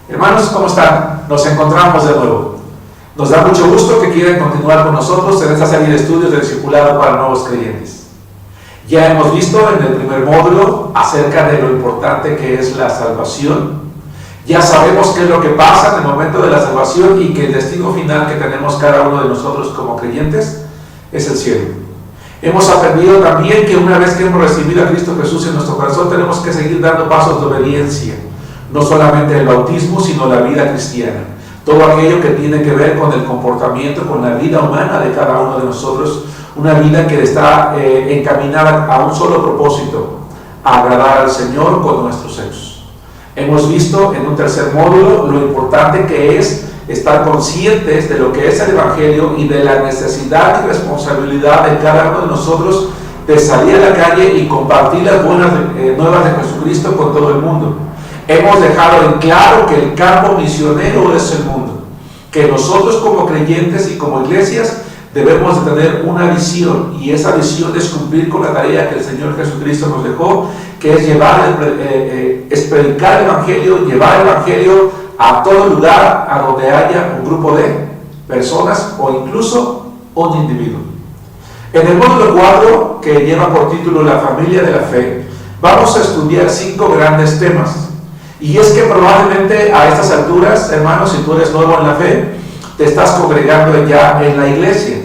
Hermanos, ¿cómo están? Nos encontramos de nuevo. Nos da mucho gusto que quieran continuar con nosotros en esta serie de estudios de discipulado para nuevos creyentes. Ya hemos visto en el primer módulo acerca de lo importante que es la salvación. Ya sabemos qué es lo que pasa en el momento de la salvación y que el destino final que tenemos cada uno de nosotros como creyentes es el cielo. Hemos aprendido también que una vez que hemos recibido a Cristo Jesús en nuestro corazón, tenemos que seguir dando pasos de obediencia. No solamente el bautismo, sino la vida cristiana. Todo aquello que tiene que ver con el comportamiento, con la vida humana de cada uno de nosotros. Una vida que está encaminada a un solo propósito: a agradar al Señor con nuestros hechos. Hemos visto en un tercer módulo lo importante que es estar conscientes de lo que es el Evangelio y de la necesidad y responsabilidad de cada uno de nosotros de salir a la calle y compartir las buenas nuevas de Jesucristo con todo el mundo. Hemos dejado en claro que el campo misionero es el mundo, que nosotros como creyentes y como iglesias debemos de tener una visión, y esa visión es cumplir con la tarea que el Señor Jesucristo nos dejó, que es es predicar el Evangelio, llevar el Evangelio a todo lugar a donde haya un grupo de personas o incluso un individuo. En el módulo 4, que lleva por título La familia de la fe, vamos a estudiar 5 grandes temas. Y es que probablemente a estas alturas, hermanos, si tú eres nuevo en la fe, te estás congregando ya en la iglesia.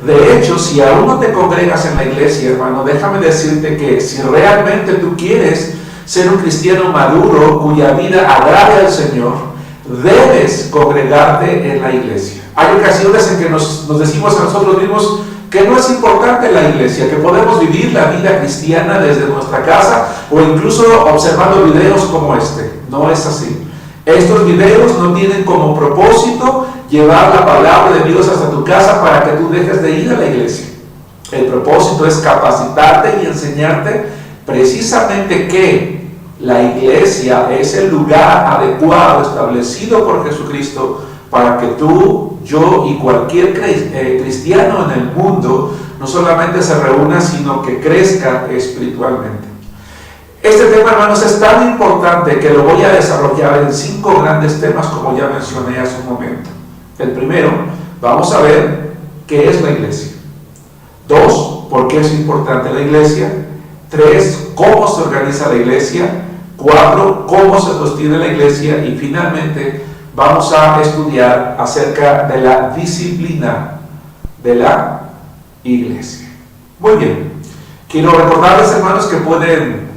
De hecho, si aún no te congregas en la iglesia, hermano, déjame decirte que si realmente tú quieres ser un cristiano maduro, cuya vida agrade al Señor, debes congregarte en la iglesia. Hay ocasiones en que nos decimos a nosotros mismos que no es importante la iglesia, que podemos vivir la vida cristiana desde nuestra casa o incluso observando videos como este. No es así. Estos videos no tienen como propósito llevar la palabra de Dios hasta tu casa para que tú dejes de ir a la iglesia. El propósito es capacitarte y enseñarte precisamente que la iglesia es el lugar adecuado establecido por Jesucristo para que tú, yo y cualquier cristiano en el mundo no solamente se reúna, sino que crezca espiritualmente. Este tema, hermanos, es tan importante que lo voy a desarrollar en 5 grandes temas, como ya mencioné hace un momento. El primero, vamos a ver qué es la iglesia. 2, por qué es importante la iglesia. 3, cómo se organiza la iglesia. 4, cómo se sostiene la iglesia. Y finalmente, vamos a estudiar acerca de la disciplina de la iglesia. Muy bien. Quiero recordarles, hermanos, que pueden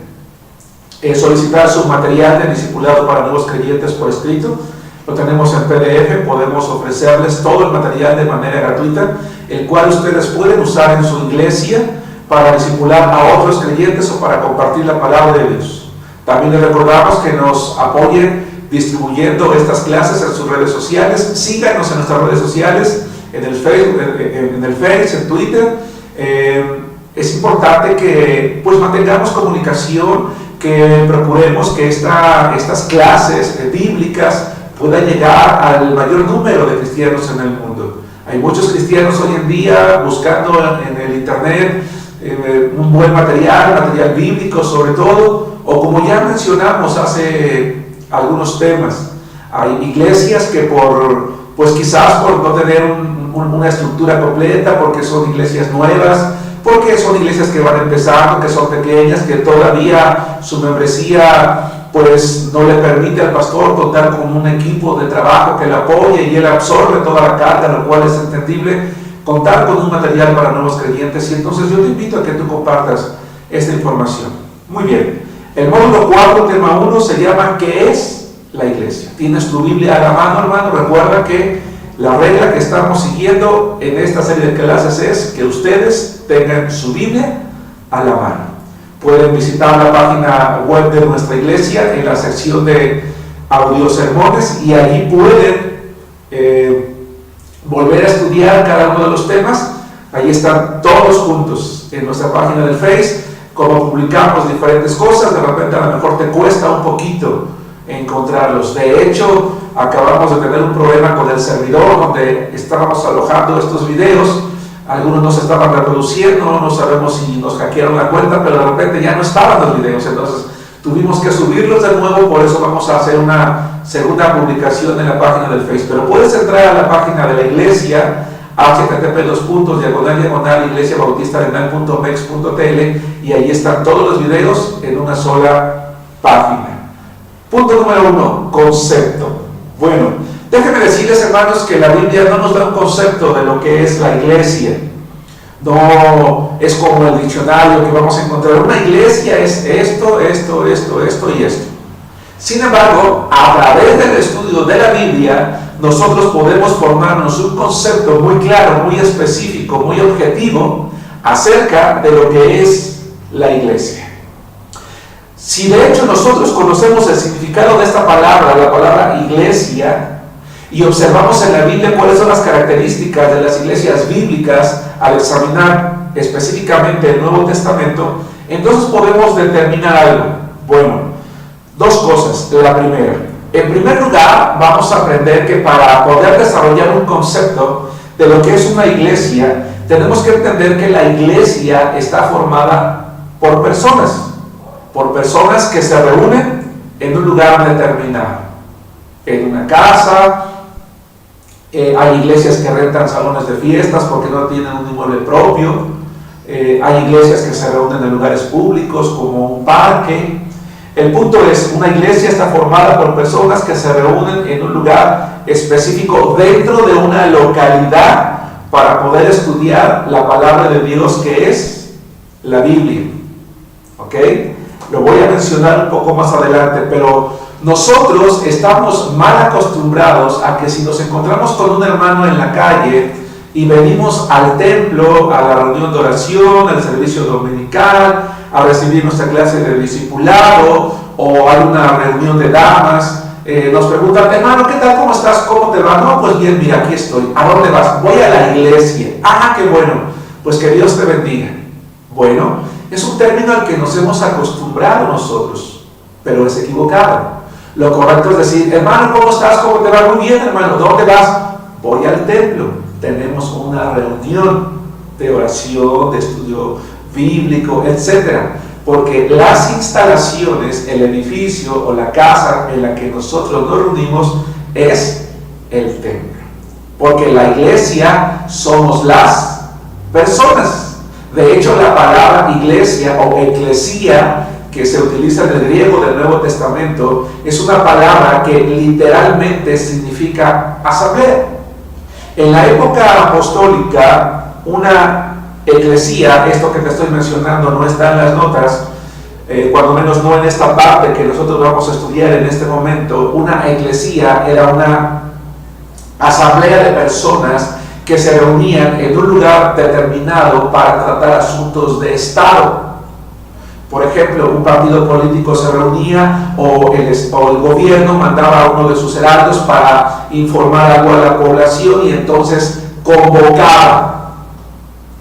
solicitar su material de discipulado para nuevos creyentes por escrito. Lo tenemos en PDF, podemos ofrecerles todo el material de manera gratuita, el cual ustedes pueden usar en su iglesia para discipular a otros creyentes o para compartir la palabra de Dios. También les recordamos que nos apoyen distribuyendo estas clases en sus redes sociales. Síganos en nuestras redes sociales, en el Facebook, en Twitter. Es importante que pues mantengamos comunicación, que procuremos que estas clases bíblicas puedan llegar al mayor número de cristianos en el mundo. Hay muchos cristianos hoy en día buscando en el internet un buen material bíblico sobre todo, o como ya mencionamos hace algunos temas, hay iglesias que quizás por no tener una estructura completa, porque son iglesias nuevas, porque son iglesias que van empezando, que son pequeñas, que todavía su membresía pues no le permite al pastor contar con un equipo de trabajo que le apoye y él absorbe toda la carga, lo cual es entendible, contar con un material para nuevos creyentes. Y entonces yo te invito a que tú compartas esta información. Muy bien, el módulo 4, tema 1, se llama ¿qué es la iglesia? Tienes tu Biblia a la mano, hermano. Recuerda que la regla que estamos siguiendo en esta serie de clases es que ustedes tengan su Biblia a la mano. Pueden visitar la página web de nuestra iglesia en la sección de audiosermones y allí pueden volver a estudiar cada uno de los temas. Allí están todos juntos en nuestra página del Face. Como publicamos diferentes cosas, de repente a lo mejor te cuesta un poquito encontrarlos. De hecho, acabamos de tener un problema con el servidor donde estábamos alojando estos videos. Algunos no se estaban reproduciendo, no sabemos si nos hackearon la cuenta, pero de repente ya no estaban los videos. Entonces Tuvimos que subirlos de nuevo, por eso vamos a hacer una segunda publicación en la página del Facebook. Pero puedes entrar a la página de la iglesia, http://iglesiabautistarenal.mex.tl, y ahí están todos los videos en una sola página. Punto número 1, concepto. Bueno, déjenme decirles, hermanos, que la Biblia no nos da un concepto de lo que es la iglesia. No es como el diccionario que vamos a encontrar. Una iglesia es esto, esto, esto, esto y esto. Sin embargo, a través del estudio de la Biblia, nosotros podemos formarnos un concepto muy claro, muy específico, muy objetivo acerca de lo que es la iglesia. Si de hecho nosotros conocemos el significado de esta palabra, la palabra iglesia, y observamos en la Biblia cuáles son las características de las iglesias bíblicas al examinar específicamente el Nuevo Testamento, entonces podemos determinar algo. Bueno, dos cosas. La primera, en primer lugar, vamos a aprender que para poder desarrollar un concepto de lo que es una iglesia, tenemos que entender que la iglesia está formada por personas que se reúnen en un lugar determinado, en una casa. Hay iglesias que rentan salones de fiestas porque no tienen un inmueble propio. Hay iglesias que se reúnen en lugares públicos como un parque. El punto es, una iglesia está formada por personas que se reúnen en un lugar específico dentro de una localidad para poder estudiar la palabra de Dios, que es la Biblia. ¿Ok? Lo voy a mencionar un poco más adelante, pero nosotros estamos mal acostumbrados a que si nos encontramos con un hermano en la calle y venimos al templo, a la reunión de oración, al servicio dominical, a recibir nuestra clase de discipulado, o hay una reunión de damas, nos preguntan, hermano, ¿qué tal? ¿Cómo estás? ¿Cómo te va? No, pues bien, mira, aquí estoy. ¿A dónde vas? Voy a la iglesia. Ah, qué bueno, pues que Dios te bendiga. Bueno, es un término al que nos hemos acostumbrado nosotros, pero es equivocado. Lo correcto es decir, hermano, ¿cómo estás? ¿Cómo te va? Muy bien, hermano. ¿Dónde vas? Voy al templo. Tenemos una reunión de oración, de estudio bíblico, etc. Porque las instalaciones, el edificio o la casa en la que nosotros nos reunimos es el templo. Porque la iglesia somos las personas. De hecho, la palabra iglesia o eclesía, que se utiliza en el griego del Nuevo Testamento, es una palabra que literalmente significa asamblea. En la época apostólica, una eclesía, esto que te estoy mencionando no está en las notas, cuando menos no en esta parte que nosotros vamos a estudiar en este momento. Una eclesía era una asamblea de personas que se reunían en un lugar determinado para tratar asuntos de Estado. Por ejemplo, un partido político se reunía o el gobierno mandaba a uno de sus heraldos para informar algo a la población y entonces convocaba.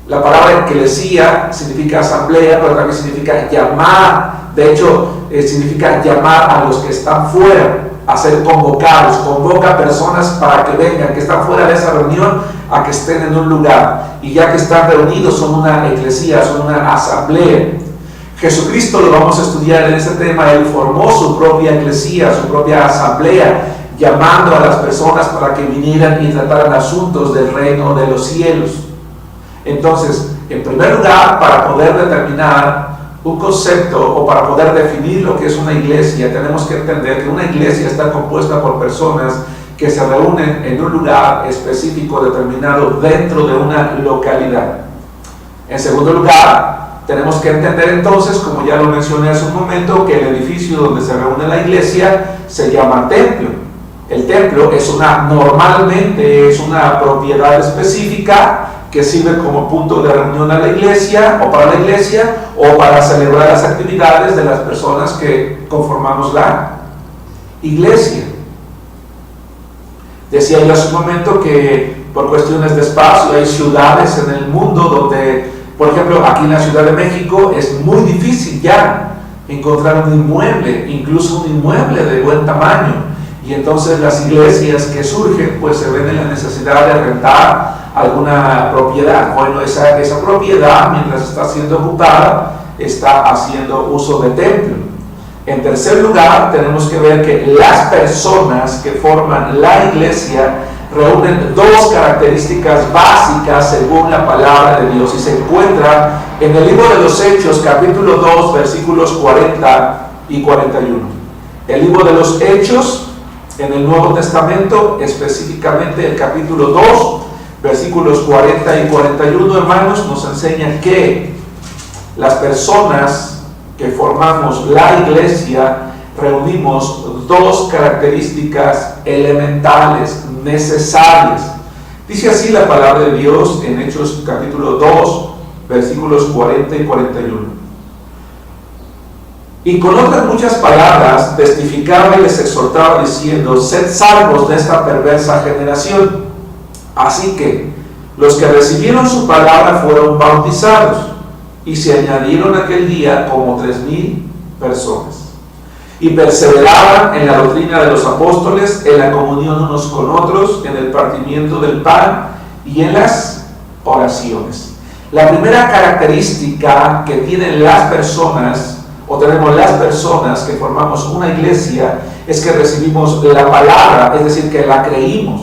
La palabra eclesía significa asamblea, pero también significa llamar. De hecho, significa llamar a los que están fuera, a ser convocados. Convoca personas para que vengan, que están fuera de esa reunión, a que estén en un lugar. Y ya que están reunidos, son una eclesía, son una asamblea. Jesucristo, lo vamos a estudiar en este tema, Él formó su propia eclesía, su propia asamblea, llamando a las personas para que vinieran y trataran asuntos del reino de los cielos. Entonces, en primer lugar, para poder determinar un concepto o para poder definir lo que es una iglesia, tenemos que entender que una iglesia está compuesta por personas que se reúnen en un lugar específico determinado dentro de una localidad. En segundo lugar, tenemos que entender entonces, como ya lo mencioné hace un momento, que el edificio donde se reúne la iglesia se llama templo. El templo normalmente es una propiedad específica que sirve como punto de reunión a la iglesia o para la iglesia o para celebrar las actividades de las personas que conformamos la iglesia. Decía yo hace un momento que por cuestiones de espacio hay ciudades en el mundo donde, por ejemplo, aquí en la Ciudad de México es muy difícil ya encontrar un inmueble, incluso un inmueble de buen tamaño. Y entonces las iglesias que surgen pues se ven en la necesidad de rentar alguna propiedad. Bueno, esa propiedad, mientras está siendo ocupada, está haciendo uso de templo. En tercer lugar, tenemos que ver que las personas que forman la iglesia reúnen dos características básicas según la palabra de Dios, y se encuentra en el libro de los Hechos, capítulo 2, versículos 40 y 41. El libro de los Hechos en el Nuevo Testamento, específicamente el capítulo 2, versículos 40 y 41, hermanos, nos enseña que las personas que formamos la iglesia reunimos dos características elementales, necesarias. Dice así la palabra de Dios en Hechos capítulo 2, versículos 40 y 41. Y con otras muchas palabras testificaba y les exhortaba diciendo: sed salvos de esta perversa generación. Así que los que recibieron su palabra fueron bautizados, y se añadieron aquel día como 3,000 personas. Y perseveraban en la doctrina de los apóstoles, en la comunión unos con otros, en el partimiento del pan y en las oraciones. La primera característica que tienen las personas, o tenemos las personas que formamos una iglesia, es que recibimos la palabra, es decir, que la creímos,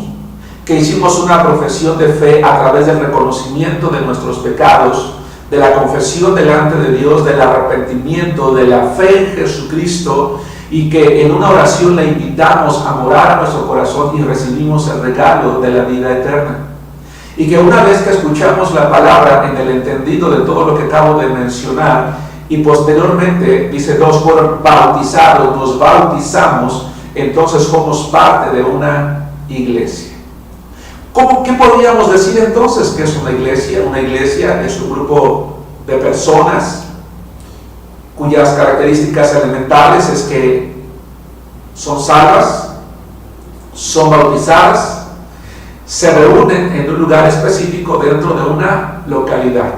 que hicimos una profesión de fe a través del reconocimiento de nuestros pecados, de la confesión delante de Dios, del arrepentimiento, de la fe en Jesucristo, y que en una oración le invitamos a morar a nuestro corazón y recibimos el regalo de la vida eterna. Y que una vez que escuchamos la palabra en el entendido de todo lo que acabo de mencionar, y posteriormente, dice, dos fueron bautizados, nos bautizamos, entonces somos parte de una iglesia. ¿Qué podríamos decir entonces que es una iglesia? Una iglesia es un grupo de personas cuyas características elementales es que son salvas, son bautizadas, se reúnen en un lugar específico dentro de una localidad.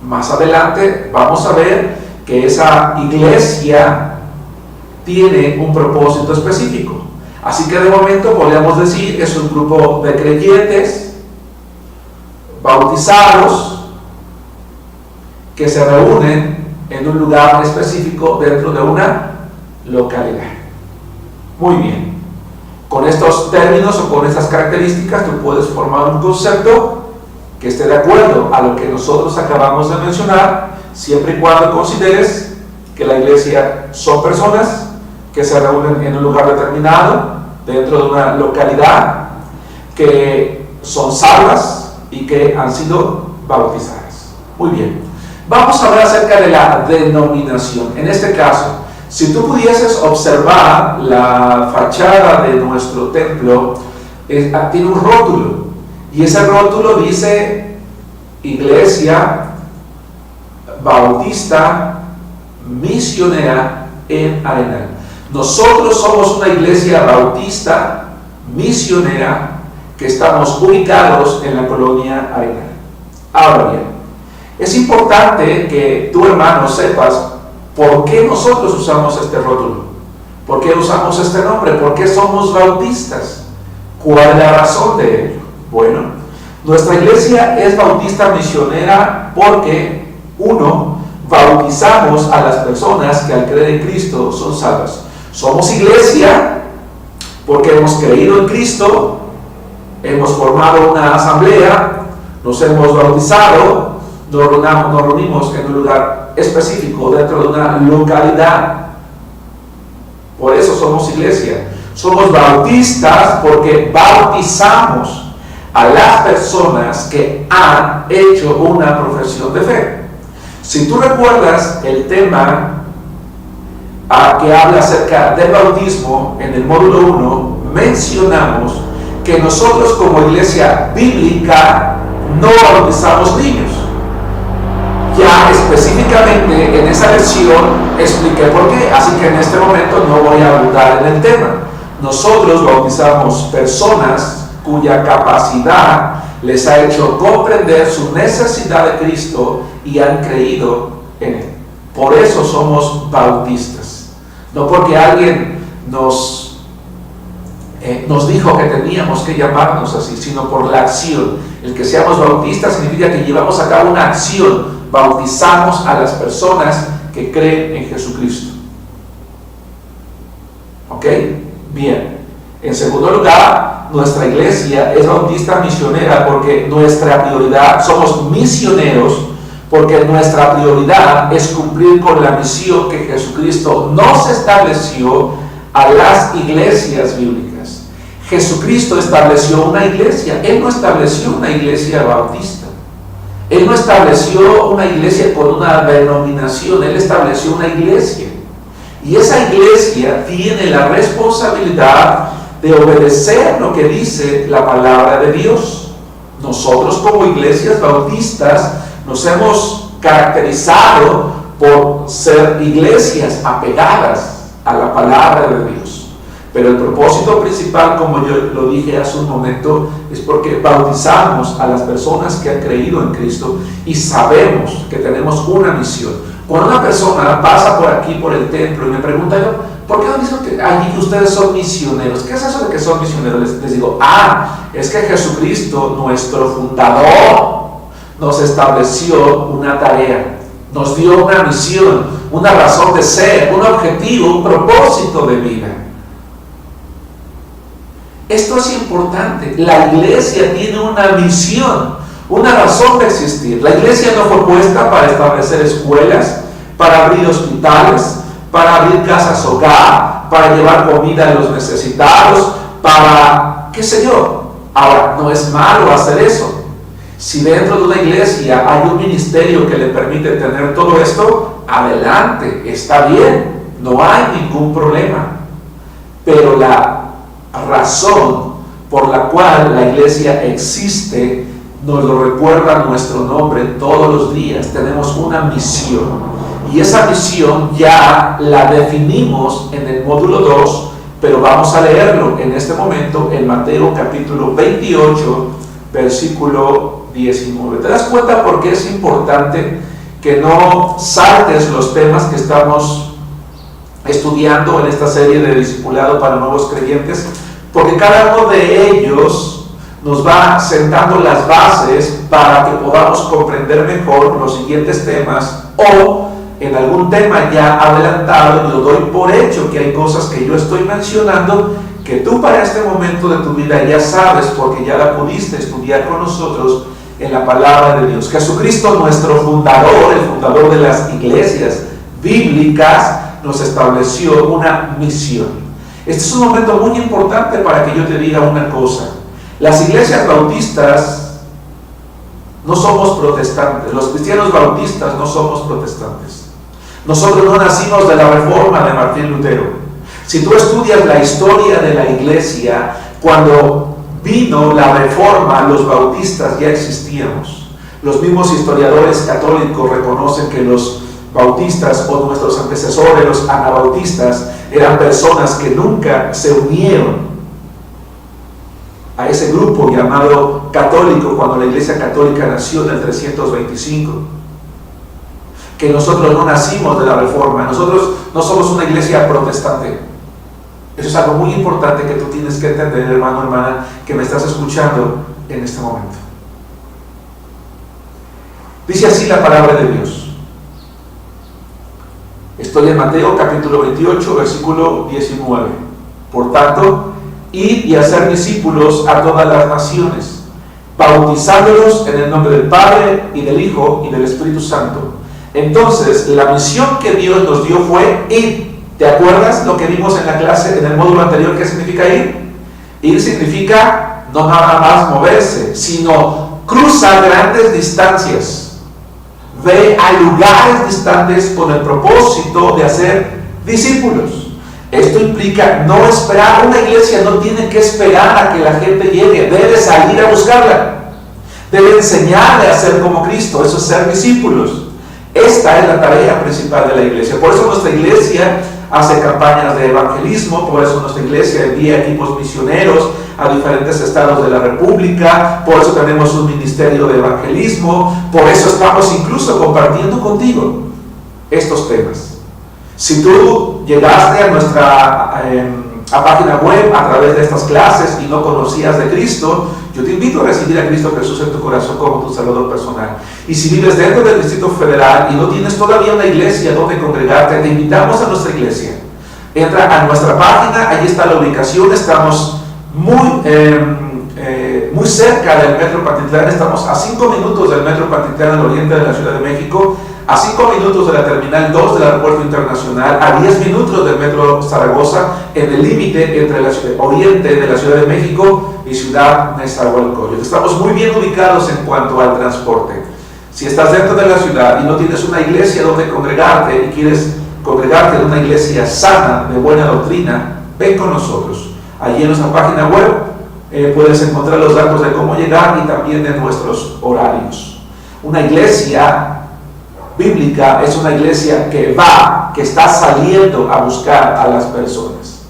Más adelante vamos a ver que esa iglesia tiene un propósito específico. Así que de momento podríamos decir que es un grupo de creyentes bautizados que se reúnen en un lugar específico dentro de una localidad. Muy bien. Con estos términos o con estas características tú puedes formar un concepto que esté de acuerdo a lo que nosotros acabamos de mencionar, siempre y cuando consideres que la iglesia son personas que se reúnen en un lugar determinado, dentro de una localidad, que son salvas y que han sido bautizadas. Muy bien. Vamos a hablar acerca de la denominación. En este caso, si tú pudieses observar la fachada de nuestro templo, tiene un rótulo, y ese rótulo dice Iglesia Bautista Misionera en Arenal. Nosotros somos una iglesia bautista misionera que estamos ubicados en la colonia Arenal. Ahora bien, es importante que tú, hermano, sepas por qué nosotros usamos este rótulo, por qué usamos este nombre, por qué somos bautistas, cuál es la razón de ello. Bueno, nuestra iglesia es bautista misionera porque, uno, bautizamos a las personas que al creer en Cristo son salvas. Somos iglesia porque hemos creído en Cristo, hemos formado una asamblea, nos hemos bautizado, nos reunimos en un lugar específico dentro de una localidad. Por eso somos iglesia. Somos bautistas porque bautizamos a las personas que han hecho una profesión de fe. Si tú recuerdas el tema que habla acerca del bautismo, en el módulo 1 mencionamos que nosotros como iglesia bíblica no bautizamos niños. Ya específicamente en esa lección expliqué por qué, así que en este momento no voy a abundar en el tema. Nosotros bautizamos personas cuya capacidad les ha hecho comprender su necesidad de Cristo y han creído en Él. Por eso somos bautistas. No porque alguien nos dijo que teníamos que llamarnos así, sino por la acción. El que seamos bautistas significa que llevamos a cabo una acción. Bautizamos a las personas que creen en Jesucristo. ¿Ok? Bien. En segundo lugar, nuestra iglesia es bautista misionera porque nuestra prioridad, somos misioneros porque nuestra prioridad es cumplir con la misión que Jesucristo nos estableció a las iglesias bíblicas. Jesucristo estableció una iglesia, Él no estableció una iglesia bautista. Él no estableció una iglesia con una denominación, Él estableció una iglesia. Y esa iglesia tiene la responsabilidad de obedecer lo que dice la palabra de Dios. Nosotros como iglesias bautistas nos hemos caracterizado por ser iglesias apegadas a la palabra de Dios. Pero el propósito principal, como yo lo dije hace un momento, es porque bautizamos a las personas que han creído en Cristo y sabemos que tenemos una misión. Cuando una persona pasa por aquí, por el templo, y me pregunta yo, ¿por qué no dicen que allí que ustedes son misioneros? ¿Qué es eso de que son misioneros? Les digo, es que Jesucristo, nuestro fundador, nos estableció una tarea, nos dio una misión, una razón de ser, un objetivo, un propósito de vida. Esto es importante. La iglesia tiene una misión, una razón de existir. La iglesia no fue puesta para establecer escuelas, para abrir hospitales, para abrir casas hogar, para llevar comida a los necesitados, para qué sé yo. Ahora, no es malo hacer eso. Si dentro de una iglesia hay un ministerio que le permite tener todo esto, adelante, está bien, no hay ningún problema. Pero la razón por la cual la iglesia existe nos lo recuerda nuestro nombre todos los días. Tenemos una misión y esa misión ya la definimos en el módulo 2, pero vamos a leerlo en este momento en Mateo capítulo 28 versículo 19. ¿Te das cuenta por qué es importante que no saltes los temas que estamos estudiando en esta serie de discipulado para nuevos creyentes? Porque cada uno de ellos nos va sentando las bases para que podamos comprender mejor los siguientes temas, o en algún tema ya adelantado, yo doy por hecho que hay cosas que yo estoy mencionando que tú para este momento de tu vida ya sabes porque ya la pudiste estudiar con nosotros en la palabra de Dios. Jesucristo, nuestro fundador, el fundador de las iglesias bíblicas, nos estableció una misión. Este es un momento muy importante para que yo te diga una cosa. Las iglesias bautistas no somos protestantes. Los cristianos bautistas no somos protestantes. Nosotros no nacimos de la reforma de Martín Lutero. Si tú estudias la historia de la iglesia, cuando vino la reforma, los bautistas ya existíamos. Los mismos historiadores católicos reconocen que los bautistas o nuestros antecesores, los anabautistas, eran personas que nunca se unieron a ese grupo llamado católico cuando la iglesia católica nació en el 325. Que nosotros no nacimos de la reforma, nosotros no somos una iglesia protestante. Eso es algo muy importante que tú tienes que entender, hermano, hermana, que me estás escuchando en este momento. Dice así la palabra de Dios. Estoy en Mateo capítulo 28, versículo 19. Por tanto, id y hacer discípulos a todas las naciones, bautizándolos en el nombre del Padre y del Hijo y del Espíritu Santo. Entonces, la misión que Dios nos dio fue ir. ¿Te acuerdas lo que vimos en la clase, en el módulo anterior? ¿Qué significa ir? Ir significa no nada más moverse, sino cruzar grandes distancias. Ve a lugares distantes con el propósito de hacer discípulos. Esto implica no esperar. Una iglesia no tiene que esperar a que la gente llegue, debe salir a buscarla, debe enseñarle a ser como Cristo. Eso es ser discípulos. Esta es la tarea principal de la iglesia. Por eso nuestra iglesia hace campañas de evangelismo, por eso nuestra iglesia envía equipos misioneros a diferentes estados de la República, por eso tenemos un ministerio de evangelismo, por eso estamos incluso compartiendo contigo estos temas. Si tú llegaste a nuestra página web a través de estas clases y no conocías de Cristo, yo te invito a recibir a Cristo Jesús en tu corazón como tu Salvador personal. Y si vives dentro del Distrito Federal y no tienes todavía una iglesia donde congregarte, te invitamos a nuestra iglesia. Entra a nuestra página, ahí está la ubicación, estamos muy cerca del Metro Pantitlán, estamos a 5 minutos del Metro Pantitlán al oriente de la Ciudad de México, a 5 minutos de la Terminal 2 del Aeropuerto Internacional, a 10 minutos del Metro Zaragoza, en el límite entre el oriente de la Ciudad de México y Ciudad Nezahualcóyotl. Estamos muy bien ubicados en cuanto al transporte. Si estás dentro de la ciudad y no tienes una iglesia donde congregarte y quieres congregarte en una iglesia sana, de buena doctrina, ven con nosotros. Allí en nuestra página web puedes encontrar los datos de cómo llegar y también de nuestros horarios. Una iglesia bíblica es una iglesia que está saliendo a buscar a las personas.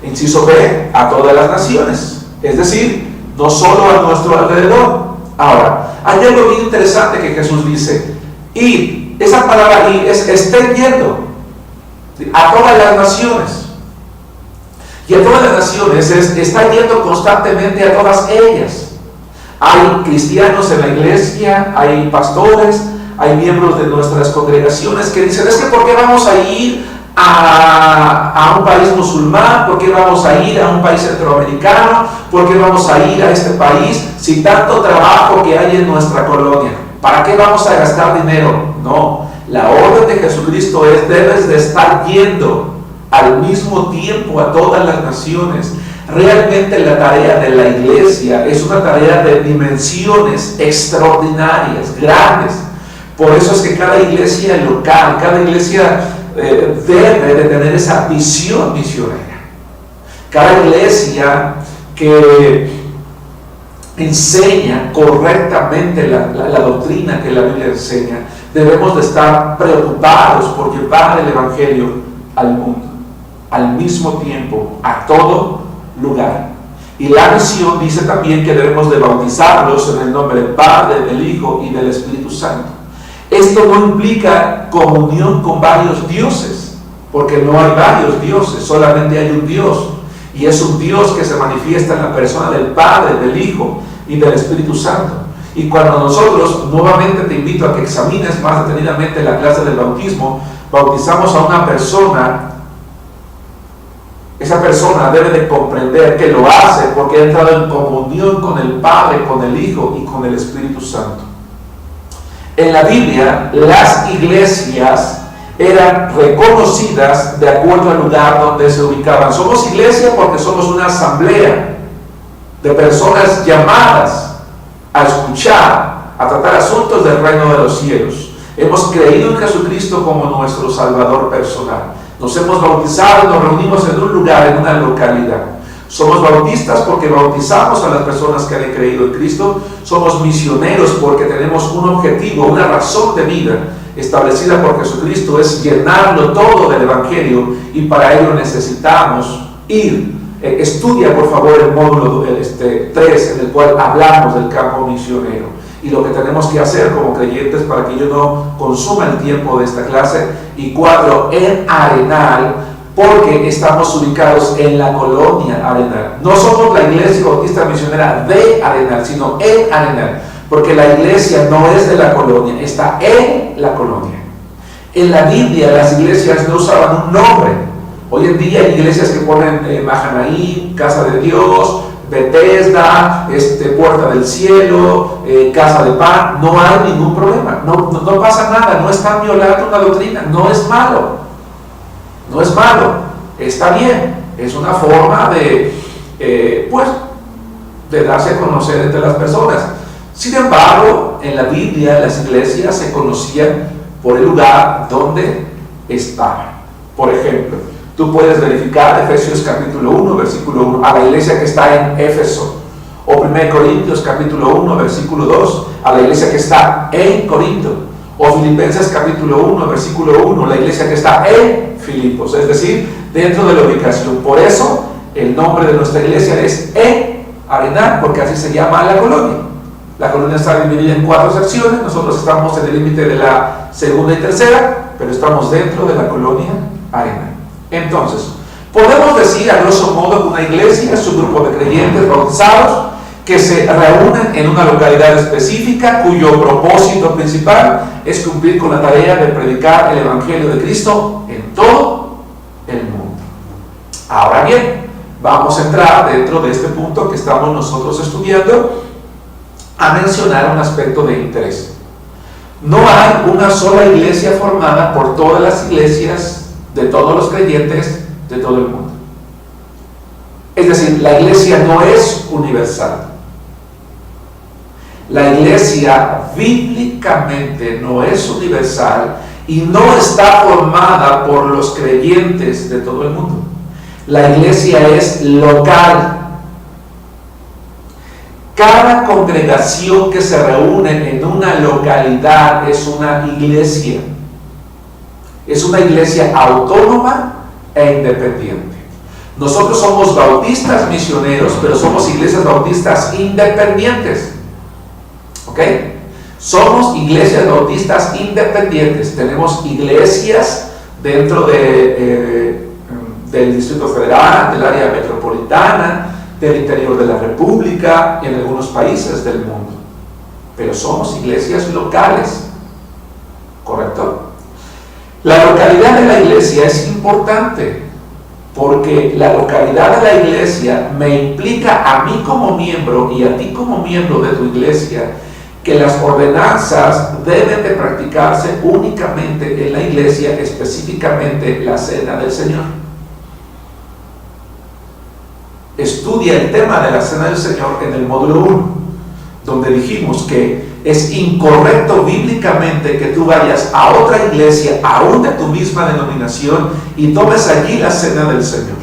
Inciso B, a todas las naciones, es decir, no solo a nuestro alrededor. Ahora, hay algo bien interesante que Jesús dice, y esa palabra y es estén yendo a todas las naciones. Y a todas las naciones está yendo constantemente a todas ellas. Hay cristianos en la iglesia, hay pastores, hay miembros de nuestras congregaciones que dicen, es que ¿por qué vamos a ir a un país musulmán? ¿Por qué vamos a ir a un país centroamericano? ¿Por qué vamos a ir a este país si tanto trabajo que hay en nuestra colonia? ¿Para qué vamos a gastar dinero? No, la orden de Jesucristo es, debes de estar yendo al mismo tiempo a todas las naciones. Realmente la tarea de la iglesia es una tarea de dimensiones extraordinarias, grandes. Por eso es que cada iglesia local, cada iglesia debe de tener esa visión misionera. Cada iglesia que enseña correctamente la doctrina que la Biblia enseña, debemos de estar preocupados por llevar el Evangelio al mundo, al mismo tiempo, a todo lugar. Y la misión dice también que debemos de bautizarlos en el nombre del Padre, del Hijo y del Espíritu Santo. Esto no implica comunión con varios dioses, porque no hay varios dioses, solamente hay un Dios, y es un Dios que se manifiesta en la persona del Padre, del Hijo y del Espíritu Santo. Y cuando nosotros, nuevamente te invito a que examines más detenidamente la clase del bautismo, bautizamos a una persona, esa persona debe de comprender que lo hace porque ha entrado en comunión con el Padre, con el Hijo y con el Espíritu Santo. En la Biblia, las iglesias eran reconocidas de acuerdo al lugar donde se ubicaban. Somos iglesia porque somos una asamblea de personas llamadas a escuchar, a tratar asuntos del reino de los cielos. Hemos creído en Jesucristo como nuestro Salvador personal. Nos hemos bautizado, nos reunimos en un lugar, en una localidad. Somos bautistas porque bautizamos a las personas que han creído en Cristo. Somos misioneros porque tenemos un objetivo, una razón de vida establecida por Jesucristo, es llenarlo todo del Evangelio, y para ello necesitamos ir. Estudia por favor el módulo 3, en el cual hablamos del campo misionero y lo que tenemos que hacer como creyentes para que yo no consuma el tiempo de esta clase. Y 4, en Arenal, porque estamos ubicados en la colonia Arenal. No somos la iglesia bautista misionera de Arenal, sino en Arenal, porque la iglesia no es de la colonia, está en la colonia. En la Biblia las iglesias no usaban un nombre. Hoy en día hay iglesias que ponen Mahanaim, Casa de Dios, Bethesda, Puerta del Cielo, Casa de Pan. No hay ningún problema, no pasa nada, no están violando una doctrina, no es malo. No es malo, está bien, es una forma de darse a conocer entre las personas. Sin embargo, en la Biblia las iglesias se conocían por el lugar donde estaban. Por ejemplo, tú puedes verificar Efesios capítulo 1, versículo 1, a la iglesia que está en Éfeso, o 1 Corintios capítulo 1, versículo 2, a la iglesia que está en Corinto, o Filipenses capítulo 1, versículo 1, la iglesia que está en Filipos, es decir, dentro de la ubicación. Por eso el nombre de nuestra iglesia es en Arenal, porque así se llama la colonia. La colonia está dividida en 4 secciones, nosotros estamos en el límite de la segunda y tercera, pero estamos dentro de la colonia Arenal. Entonces, podemos decir a grosso modo que una iglesia es un grupo de creyentes bautizados que se reúnen en una localidad específica cuyo propósito principal es cumplir con la tarea de predicar el Evangelio de Cristo en todo el mundo. Ahora bien, vamos a entrar dentro de este punto que estamos nosotros estudiando a mencionar un aspecto de interés. No hay una sola iglesia formada por todas las iglesias de todos los creyentes de todo el mundo. Es decir, la iglesia no es universal. La iglesia bíblicamente no es universal y no está formada por los creyentes de todo el mundo. La iglesia es local. Cada congregación que se reúne en una localidad es una iglesia. Es una iglesia autónoma e independiente. Nosotros somos bautistas misioneros, pero somos iglesias bautistas independientes. ¿Ok? Somos iglesias bautistas independientes. Tenemos iglesias dentro del Distrito Federal, del área metropolitana, del interior de la República y en algunos países del mundo. Pero somos iglesias locales. ¿Correcto? La localidad de la iglesia es importante porque la localidad de la iglesia me implica a mí como miembro y a ti como miembro de tu iglesia que las ordenanzas deben de practicarse únicamente en la iglesia, específicamente la Cena del Señor. Estudia el tema de la Cena del Señor en el módulo 1, donde dijimos que es incorrecto bíblicamente que tú vayas a otra iglesia, aún de tu misma denominación, y tomes allí la Cena del Señor.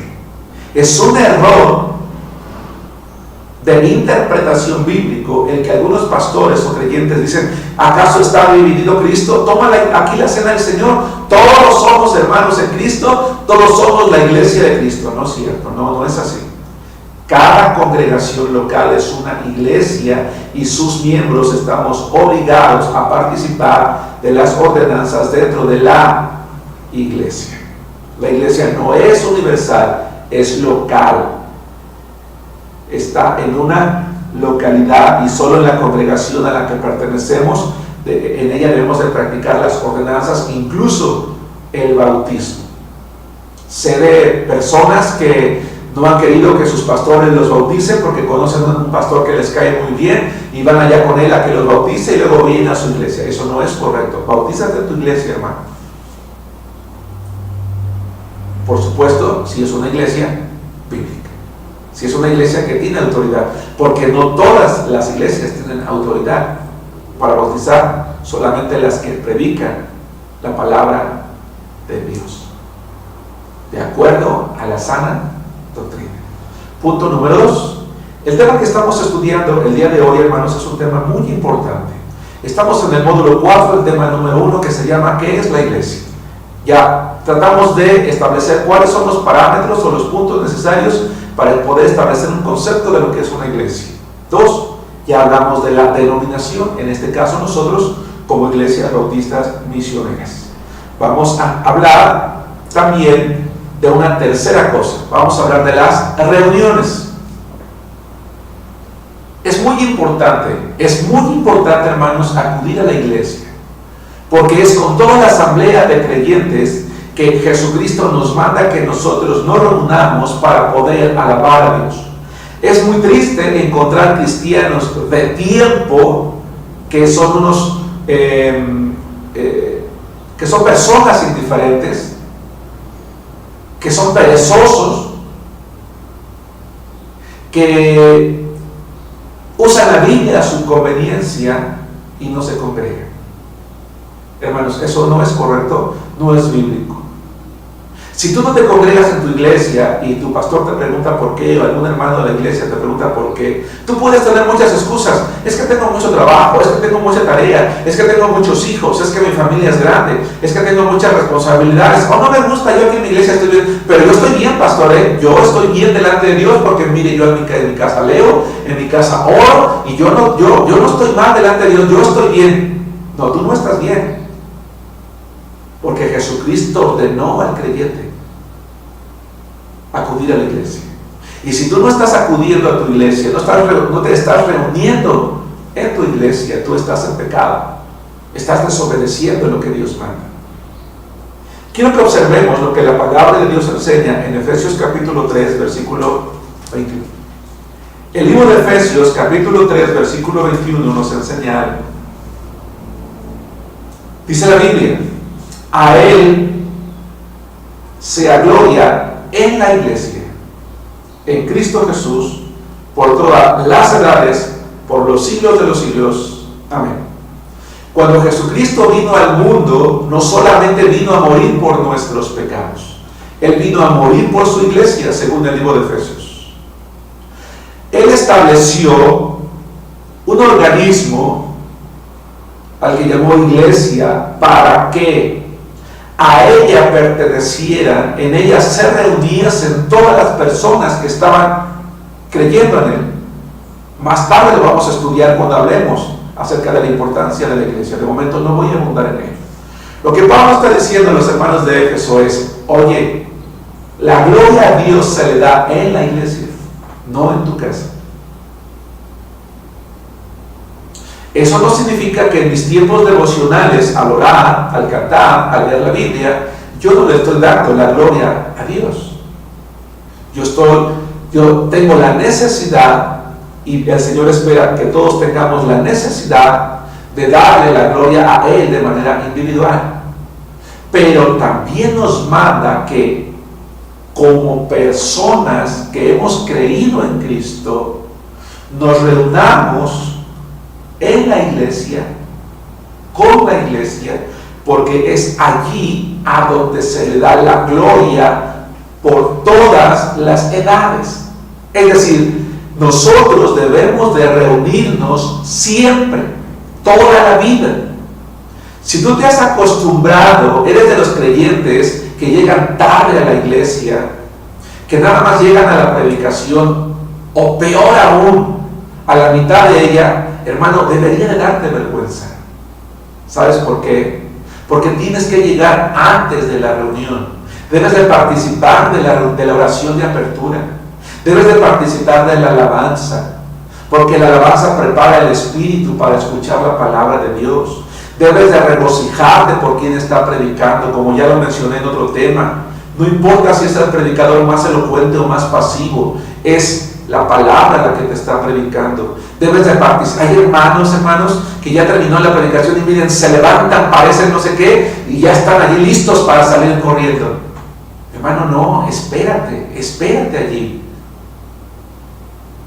Es un error de interpretación bíblico el que algunos pastores o creyentes dicen: ¿acaso está dividido Cristo? Toma aquí la Cena del Señor, todos somos hermanos en Cristo, todos somos la iglesia de Cristo. No es cierto, no es así. Cada congregación local es una iglesia y sus miembros estamos obligados a participar de las ordenanzas dentro de la iglesia. La iglesia no es universal, es local. Está en una localidad y solo en la congregación a la que pertenecemos, en ella debemos de practicar las ordenanzas, incluso el bautismo. Sé de personas que no han querido que sus pastores los bauticen porque conocen a un pastor que les cae muy bien y van allá con él a que los bautice y luego vienen a su iglesia. Eso no es correcto. Bautízate en tu iglesia, hermano. Por supuesto, si es una iglesia bíblica, si es una iglesia que tiene autoridad, porque no todas las iglesias tienen autoridad para bautizar, solamente las que predican la palabra de Dios, de acuerdo a la sana doctrina. Punto número 2. El tema que estamos estudiando el día de hoy, hermanos, es un tema muy importante. Estamos en el módulo 4, el tema número 1, que se llama ¿qué es la iglesia? Ya tratamos de establecer cuáles son los parámetros o los puntos necesarios para poder establecer un concepto de lo que es una iglesia. 2. Ya hablamos de la denominación, en este caso nosotros como iglesias bautistas misioneras. Vamos a hablar también de una tercera cosa. Vamos a hablar de las reuniones. Es muy importante, hermanos, acudir a la iglesia, porque es con toda la asamblea de creyentes que Jesucristo nos manda que nosotros nos reunamos para poder alabar a Dios. Es muy triste encontrar cristianos de tiempo que son unos que son personas indiferentes, que son perezosos, que usan la Biblia a su conveniencia y no se congregan. Hermanos, eso no es correcto, no es bíblico. Si tú no te congregas en tu iglesia y tu pastor te pregunta por qué, o algún hermano de la iglesia te pregunta por qué, tú puedes tener muchas excusas. Es que tengo mucho trabajo, es que tengo mucha tarea, es que tengo muchos hijos, es que mi familia es grande, es que tengo muchas responsabilidades, o no me gusta, yo aquí en mi iglesia estoy bien, pero yo estoy bien, pastor, yo estoy bien delante de Dios, porque mire, yo en mi casa leo, en mi casa oro, y yo no estoy mal delante de Dios, yo estoy bien. No, tú no estás bien, porque Jesucristo ordenó al creyente acudir a la iglesia. Y si tú no estás acudiendo a tu iglesia, no te estás reuniendo en tu iglesia, tú estás en pecado, estás desobedeciendo lo que Dios manda. Quiero que observemos lo que la palabra de Dios enseña en Efesios capítulo 3, versículo 21. El libro de Efesios capítulo 3, versículo 21 nos enseña algo. Dice la Biblia: a Él sea gloria en la iglesia, en Cristo Jesús, por todas las edades, por los siglos de los siglos. Amén. Cuando Jesucristo vino al mundo, no solamente vino a morir por nuestros pecados, Él vino a morir por su iglesia, según el libro de Efesios. Él estableció un organismo al que llamó iglesia, para que a ella pertenecieran, en ella se reuniesen todas las personas que estaban creyendo en Él. Más tarde lo vamos a estudiar cuando hablemos acerca de la importancia de la iglesia. De momento no voy a abundar en ello. Lo que Pablo está diciendo a los hermanos de Éfeso es: oye, la gloria a Dios se le da en la iglesia, no en tu casa. Eso no significa que en mis tiempos devocionales, al orar, al cantar, al leer la Biblia, yo no le estoy dando la gloria a Dios. Yo tengo la necesidad, y el Señor espera que todos tengamos la necesidad de darle la gloria a Él de manera individual. Pero también nos manda que, como personas que hemos creído en Cristo, nos reunamos en la iglesia, con la iglesia, porque es allí a donde se le da la gloria por todas las edades. Es decir, nosotros debemos de reunirnos siempre, toda la vida. Si tú te has acostumbrado, eres de los creyentes que llegan tarde a la iglesia, que nada más llegan a la predicación, o peor aún, a la mitad de ella, hermano, debería de darte vergüenza. ¿Sabes por qué? Porque tienes que llegar antes de la reunión. Debes de participar de la oración de apertura. Debes de participar de la alabanza, porque la alabanza prepara el espíritu para escuchar la palabra de Dios. Debes de regocijarte por quien está predicando, como ya lo mencioné en otro tema. No importa si es el predicador más elocuente o más pasivo, es la palabra la que te está predicando. Debes de participar. Hay hermanos que ya terminó la predicación y miren, se levantan, parecen no sé qué, y ya están allí listos para salir corriendo. Hermano, no, espérate allí.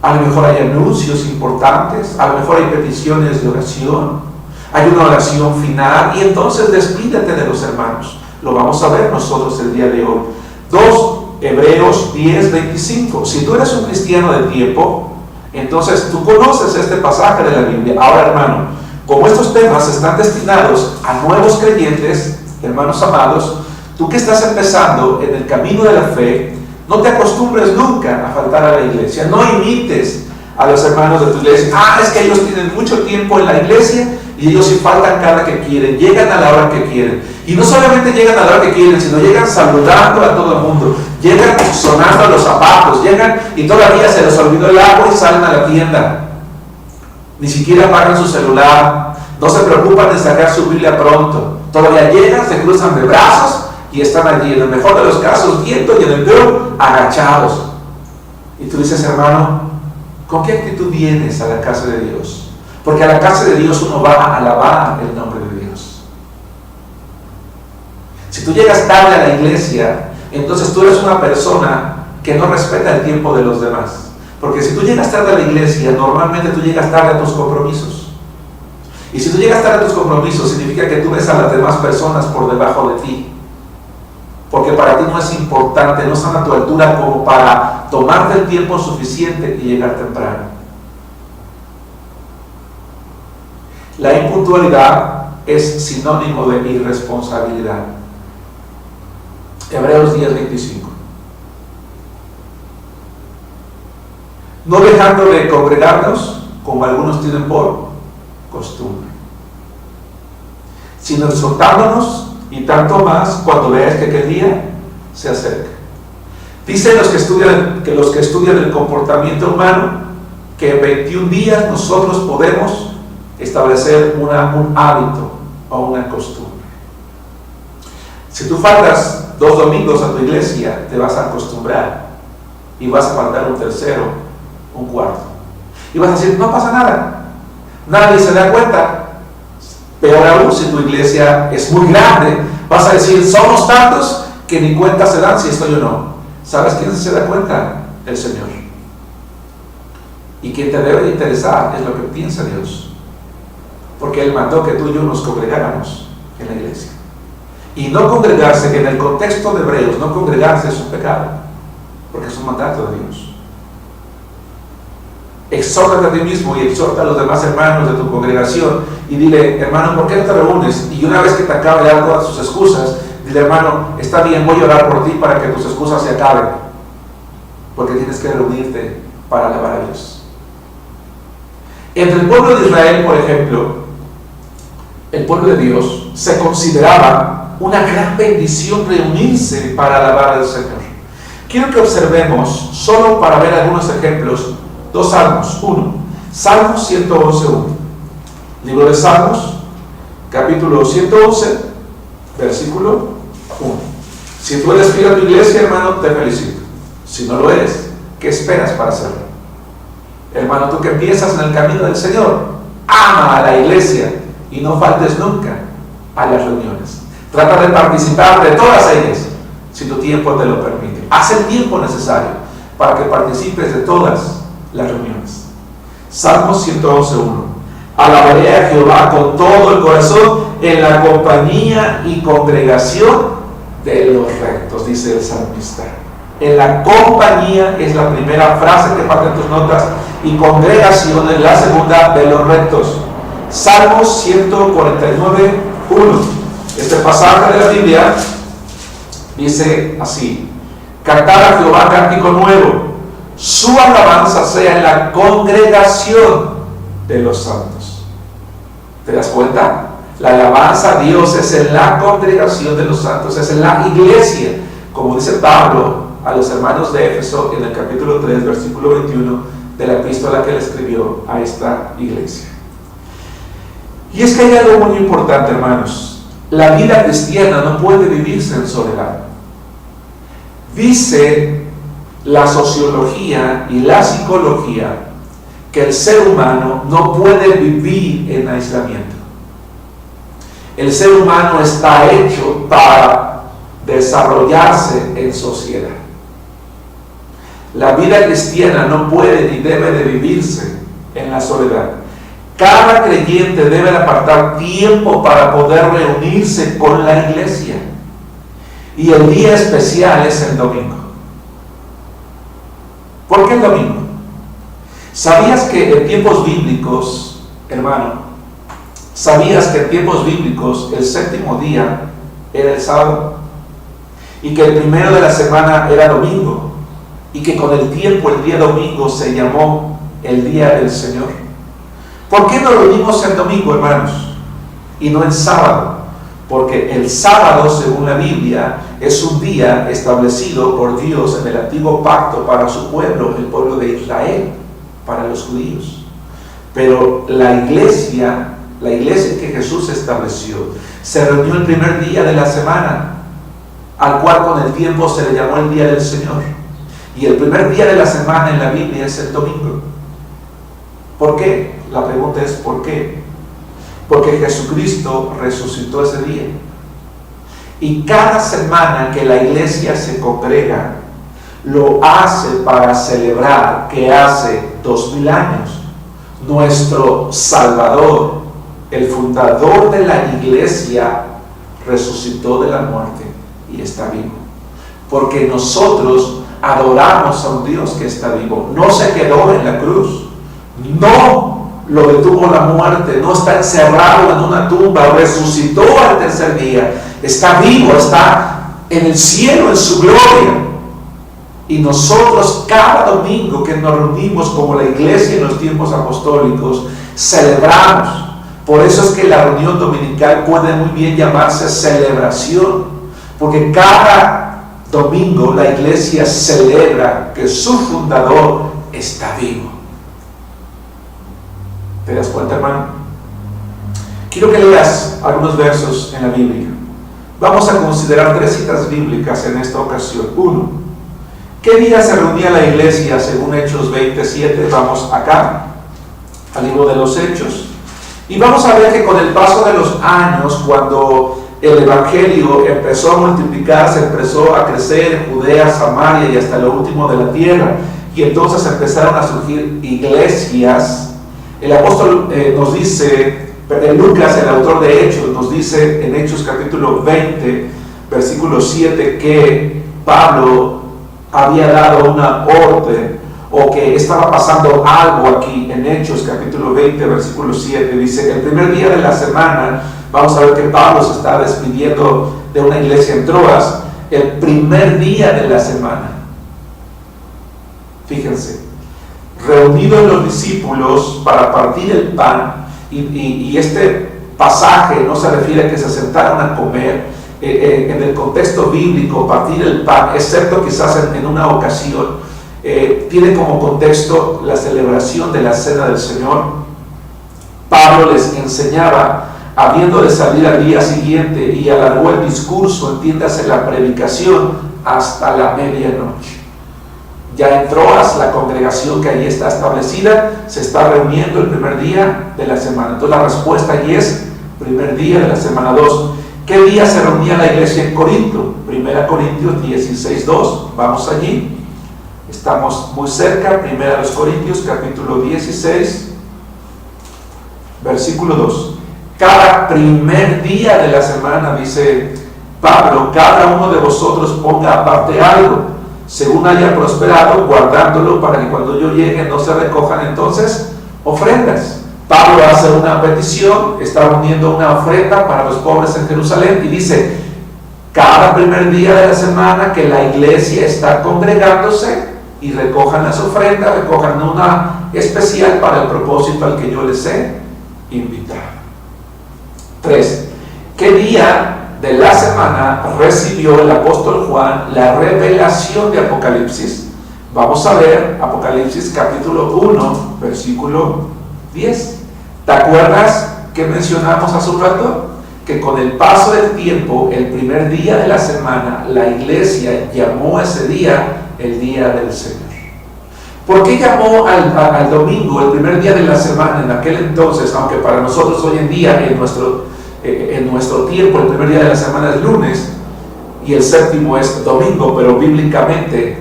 A lo mejor hay anuncios importantes, a lo mejor hay peticiones de oración, hay una oración final, y entonces despídete de los hermanos. Lo vamos a ver nosotros el día de hoy. 2 Hebreos 10:25. Si tú eres un cristiano de tiempo, entonces tú conoces este pasaje de la Biblia. Ahora, hermano, como estos temas están destinados a nuevos creyentes, hermanos amados, tú que estás empezando en el camino de la fe, no te acostumbres nunca a faltar a la iglesia. No imites a los hermanos de tu iglesia. Es que ellos tienen mucho tiempo en la iglesia y ellos sí faltan cada que quieren, llegan a la hora que quieren. Y no solamente llegan a la hora que quieren, sino llegan saludando a todo el mundo, llegan sonando los zapatos, llegan y todavía se les olvidó el agua y salen a la tienda. Ni siquiera apagan su celular, no se preocupan de sacar su Biblia pronto. Todavía llegan, se cruzan de brazos y están allí, en el mejor de los casos, viendo, y en el peor, agachados. Y tú dices, hermano, ¿con qué actitud vienes a la casa de Dios? Porque a la casa de Dios uno va a alabar el nombre de Dios. Si tú llegas tarde a la iglesia, entonces tú eres una persona que no respeta el tiempo de los demás. Porque si tú llegas tarde a la iglesia, normalmente tú llegas tarde a tus compromisos. Y si tú llegas tarde a tus compromisos, significa que tú ves a las demás personas por debajo de ti. Porque para ti no es importante, no están a tu altura como para tomarte el tiempo suficiente y llegar temprano. La impuntualidad es sinónimo de irresponsabilidad. Hebreos 10:25. No dejando de congregarnos, como algunos tienen por costumbre, sino exhortándonos, y tanto más cuando veáis que aquel día se acerca. Dicen los que estudian el comportamiento humano que en 21 días nosotros podemos establecer un hábito o una costumbre. Si tú faltas 2 domingos a tu iglesia, te vas a acostumbrar y vas a faltar un tercero, un cuarto. Y vas a decir, no pasa nada, nadie se da cuenta. Peor aún, si tu iglesia es muy grande, vas a decir, somos tantos que ni cuenta se dan si estoy o no. ¿Sabes quién se da cuenta? El Señor. Y quien te debe de interesar es lo que piensa Dios, porque Él mandó que tú y yo nos congregáramos en la iglesia. Y no congregarse, que en el contexto de Hebreos, no congregarse es un pecado, porque es un mandato de Dios. Exhórtate a ti mismo y exhorta a los demás hermanos de tu congregación y dile, hermano, ¿por qué no te reúnes? Y una vez que te acabe de dar todas tus excusas, dile, hermano, está bien, voy a orar por ti para que tus excusas se acaben, porque tienes que reunirte para alabar a Dios. Entre el pueblo de Israel, por ejemplo, el pueblo de Dios, se consideraba una gran bendición reunirse para alabar al Señor. Quiero que observemos, solo para ver algunos ejemplos, 2 salmos. 1, Salmos 111.1. Libro de Salmos, capítulo 111, versículo 1. Si tú eres fiel a tu iglesia, hermano, te felicito. Si no lo eres, ¿qué esperas para hacerlo? Hermano, tú que empiezas en el camino del Señor, ama a la iglesia y no faltes nunca a las reuniones. Trata de participar de todas ellas, si tu tiempo te lo permite. Haz el tiempo necesario para que participes de todas las reuniones. Salmos 111.1. Alabaré a Jehová con todo el corazón en la compañía y congregación de los rectos, dice el salmista. En la compañía es la primera frase que falta en tus notas y congregación es la segunda, de los rectos. Salmos 149.1. Este pasaje de la Biblia dice así: cantar a Jehová cántico nuevo, su alabanza sea en la congregación de los santos. ¿Te das cuenta? La alabanza a Dios es en la congregación de los santos, es en la iglesia, como dice Pablo a los hermanos de Éfeso en el capítulo 3, versículo 21 de la epístola que le escribió a esta iglesia. Y es que hay algo muy importante, hermanos. La vida cristiana no puede vivirse en soledad. Dice la sociología y la psicología que el ser humano no puede vivir en aislamiento. El ser humano está hecho para desarrollarse en sociedad. La vida cristiana no puede ni debe de vivirse en la soledad. Cada creyente debe de apartar tiempo para poder reunirse con la iglesia. Y el día especial es el domingo. ¿Por qué el domingo? ¿Sabías que en tiempos bíblicos, hermano, sabías que en tiempos bíblicos el 7º día era el sábado? Y que el primero de la semana era domingo. Y que con el tiempo el día domingo se llamó el día del Señor. ¿Por qué nos reunimos el domingo, hermanos? Y no el sábado. Porque el sábado, según la Biblia, es un día establecido por Dios en el antiguo pacto para su pueblo, el pueblo de Israel, para los judíos. Pero la iglesia que Jesús estableció, se reunió el primer día de la semana, al cual con el tiempo se le llamó el día del Señor. Y el primer día de la semana en la Biblia es el domingo. ¿Por qué? La pregunta es ¿por qué? Porque Jesucristo resucitó ese día. Y cada semana que la iglesia se congrega, lo hace para celebrar que hace 2000 años nuestro Salvador, el fundador de la iglesia, resucitó de la muerte y está vivo. Porque nosotros adoramos a un Dios que está vivo. No se quedó en la cruz, no lo detuvo la muerte, no está encerrado en una tumba, resucitó al tercer día, está vivo, está en el cielo, en su gloria. Y nosotros cada domingo que nos reunimos como la iglesia en los tiempos apostólicos, celebramos. Por eso es que la reunión dominical puede muy bien llamarse celebración, porque cada domingo la iglesia celebra que su fundador está vivo. ¿Te das cuenta, hermano? Quiero que leas algunos versos en la Biblia Vamos a considerar 3 citas bíblicas en esta ocasión. 1. ¿Qué día se reunía la iglesia según Hechos 27? Vamos acá, al libro de los Hechos. Y vamos a ver que con el paso de los años, cuando el Evangelio empezó a multiplicarse, empezó a crecer en Judea, Samaria y hasta lo último de la tierra, y entonces empezaron a surgir iglesias, el apóstol nos dice, Lucas, el autor de Hechos, nos dice en Hechos capítulo 20, versículo 7, que Pablo había dado una orden, o que estaba pasando algo aquí en Hechos capítulo 20, versículo 7. Dice, el primer día de la semana, vamos a ver que Pablo se está despidiendo de una iglesia en Troas, el primer día de la semana. Fíjense, reunidos los discípulos para partir el pan, y este pasaje no se refiere a que se sentaron a comer. En el contexto bíblico, partir el pan, excepto quizás en una ocasión, tiene como contexto la celebración de la cena del Señor. Pablo les enseñaba, habiendo de salir al día siguiente, y alargó el discurso, entiéndase la predicación, hasta la medianoche. Ya en Troas, la congregación que allí está establecida se está reuniendo el primer día de la semana. Entonces la respuesta allí es primer día de la semana. 2. ¿Qué día se reunía la iglesia en Corinto? 1 Corintios 16:2. Vamos allí. Estamos muy cerca. 1 Corintios capítulo 16, versículo 2. Cada primer día de la semana, dice Pablo, cada uno de vosotros ponga aparte algo, según haya prosperado, guardándolo para que cuando yo llegue no se recojan entonces ofrendas. Pablo hace una petición, está uniendo una ofrenda para los pobres en Jerusalén y dice, cada primer día de la semana que la iglesia está congregándose y recojan las ofrendas, recojan una especial para el propósito al que yo les he invitado. 3. ¿Qué día de la semana recibió el apóstol Juan la revelación de Apocalipsis? Vamos a ver Apocalipsis capítulo 1, versículo 10. ¿Te acuerdas que mencionamos hace un rato? Que con el paso del tiempo, el primer día de la semana, la iglesia llamó ese día el día del Señor. ¿Por qué llamó al domingo, el primer día de la semana, en aquel entonces, aunque para nosotros hoy en día, en nuestro tiempo, el primer día de la semana es lunes y el séptimo es domingo, pero bíblicamente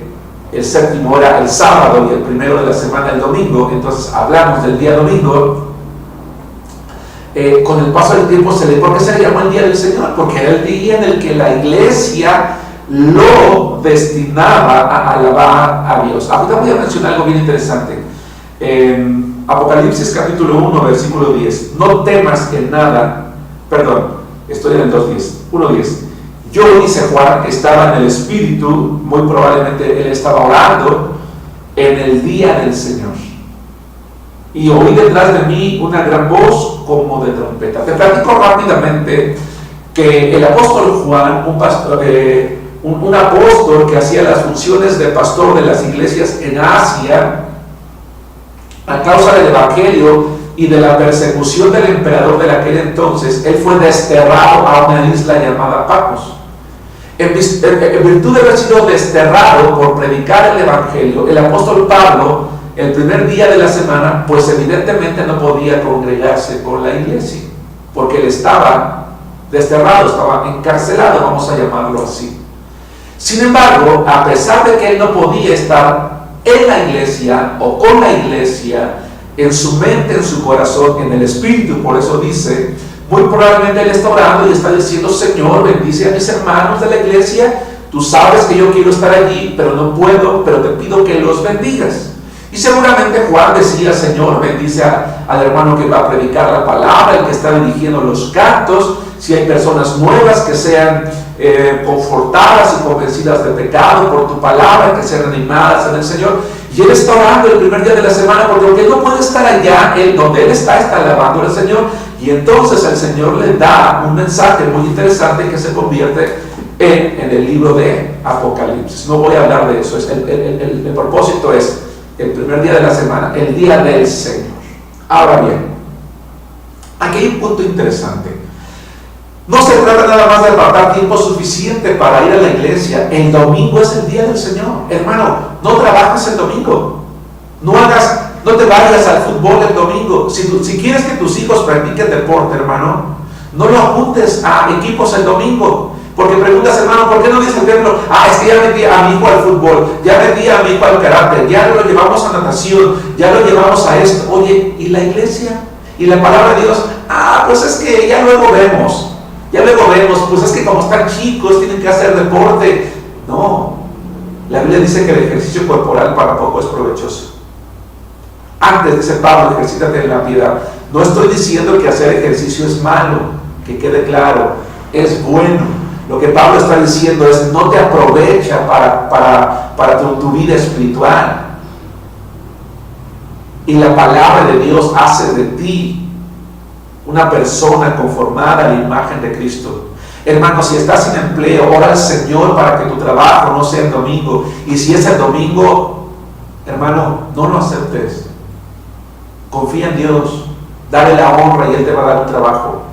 el séptimo era el sábado y el primero de la semana el domingo, entonces hablamos del día domingo. Con el paso del tiempo, ¿por qué se le llamó el día del Señor? Porque era el día en el que la iglesia lo destinaba a alabar a Dios. Ahorita voy a mencionar algo bien interesante. Apocalipsis capítulo 1, versículo 10. No temas en nada, estoy en el 2.10, 1.10. Yo, dice Juan, estaba en el Espíritu, muy probablemente él estaba orando en el día del Señor. Y oí detrás de mí una gran voz como de trompeta. Te platico rápidamente que el apóstol Juan, un apóstol que hacía las funciones de pastor de las iglesias en Asia, a causa del evangelio y de la persecución del emperador de aquel entonces, él fue desterrado a una isla llamada Patmos. En virtud de haber sido desterrado por predicar el evangelio, el apóstol Pablo, el primer día de la semana, pues evidentemente no podía congregarse con la iglesia, porque él estaba desterrado, estaba encarcelado, vamos a llamarlo así. Sin embargo, a pesar de que él no podía estar en la iglesia o con la iglesia, en su mente, en su corazón, en el espíritu, por eso dice, muy probablemente él está orando y está diciendo, Señor, bendice a mis hermanos de la iglesia, tú sabes que yo quiero estar allí, pero no puedo, pero te pido que los bendigas. Y seguramente Juan decía, Señor, bendice al hermano que va a predicar la palabra, el que está dirigiendo los cantos, si hay personas nuevas que sean confortadas y convencidas de pecado por tu palabra, que sean animadas en el Señor. Y él está orando el primer día de la semana, porque él no puede estar allá, donde él está alabando al Señor. Y entonces el Señor le da un mensaje muy interesante que se convierte en el libro de Apocalipsis. No voy a hablar de eso, el propósito es el primer día de la semana, el día del Señor. Ahora bien, aquí hay un punto interesante. No se trata nada más de apartar tiempo suficiente para ir a la iglesia. El domingo es el día del Señor. Hermano, no trabajes el domingo. No te vayas al fútbol el domingo. Si quieres que tus hijos practiquen deporte, hermano, no lo apuntes a equipos el domingo. Porque preguntas, hermano, ¿por qué no dice el templo? Es que ya metí a mi hijo al fútbol, ya metí a mi hijo al karate, ya lo llevamos a natación, ya lo llevamos a esto. Oye, ¿y la iglesia? ¿Y la palabra de Dios? Pues es que ya luego vemos, pues es que como están chicos, tienen que hacer deporte. No, la Biblia dice que el ejercicio corporal para poco es provechoso. Antes, dice Pablo, ejercítate en la piedad. No estoy diciendo que hacer ejercicio es malo, que quede claro, es bueno. Lo que Pablo está diciendo es, no te aprovecha para tu vida espiritual. Y la palabra de Dios hace de ti una persona conformada a la imagen de Cristo. Hermano, si estás sin empleo, ora al Señor para que tu trabajo no sea el domingo. Y si es el domingo, hermano, no lo aceptes. Confía en Dios, dale la honra y Él te va a dar un trabajo.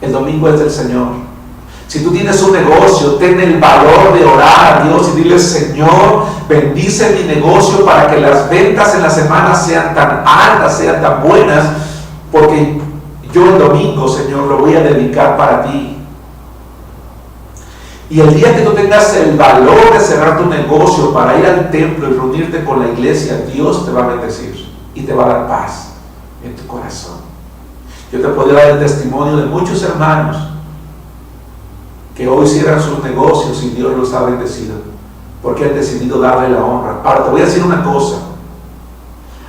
El domingo es del Señor. Si tú tienes un negocio, ten el valor de orar a Dios y dile, Señor, bendice mi negocio para que las ventas en la semana sean tan altas, sean tan buenas, porque yo el domingo, Señor, lo voy a dedicar para ti. Y el día que tú tengas el valor de cerrar tu negocio para ir al templo y reunirte con la iglesia, Dios te va a bendecir y te va a dar paz en tu corazón. Yo te podría dar el testimonio de muchos hermanos que hoy cierran sus negocios y Dios los ha bendecido, porque han decidido darle la honra. Ahora te voy a decir una cosa.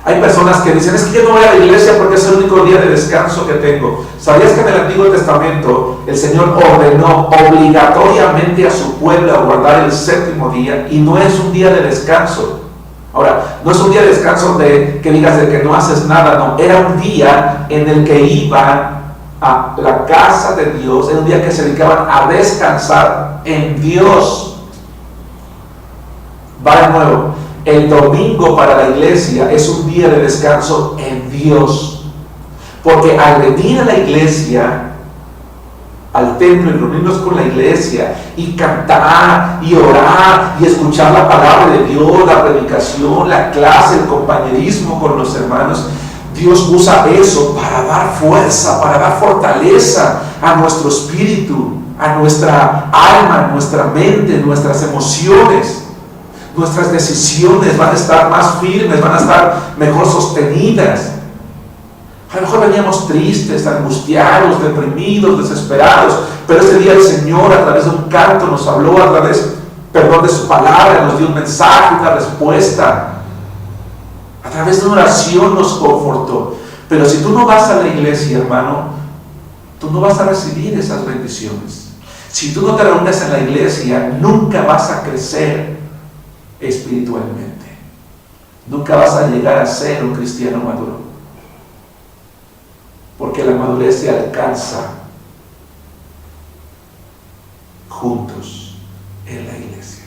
Hay personas que dicen, es que yo no voy a la iglesia porque es el único día de descanso que tengo. ¿Sabías que en el Antiguo Testamento el Señor ordenó obligatoriamente a su pueblo a guardar el séptimo día? Y no es un día de descanso. Ahora, no es un día de descanso de que digas de que no haces nada, no. Era un día en el que iban a la casa de Dios, era un día que se dedicaban a descansar en Dios. Va de nuevo, el domingo para la iglesia es un día de descanso en Dios, porque al venir a la iglesia, al templo y reunirnos con la iglesia y cantar y orar y escuchar la palabra de Dios, la predicación, la clase, el compañerismo con los hermanos, Dios usa eso para dar fuerza, para dar fortaleza a nuestro espíritu, a nuestra alma, a nuestra mente, nuestras emociones. Nuestras decisiones van a estar más firmes, van a estar mejor sostenidas. A lo mejor veníamos tristes, angustiados, deprimidos, desesperados, pero ese día el Señor a través de un canto nos habló, a través, de su palabra, nos dio un mensaje, una respuesta. A través de una oración nos confortó. Pero si tú no vas a la iglesia, hermano, tú no vas a recibir esas bendiciones. Si tú no te reúnes en la iglesia, nunca vas a crecer espiritualmente. Nunca vas a llegar a ser un cristiano maduro. Porque la madurez se alcanza juntos en la iglesia.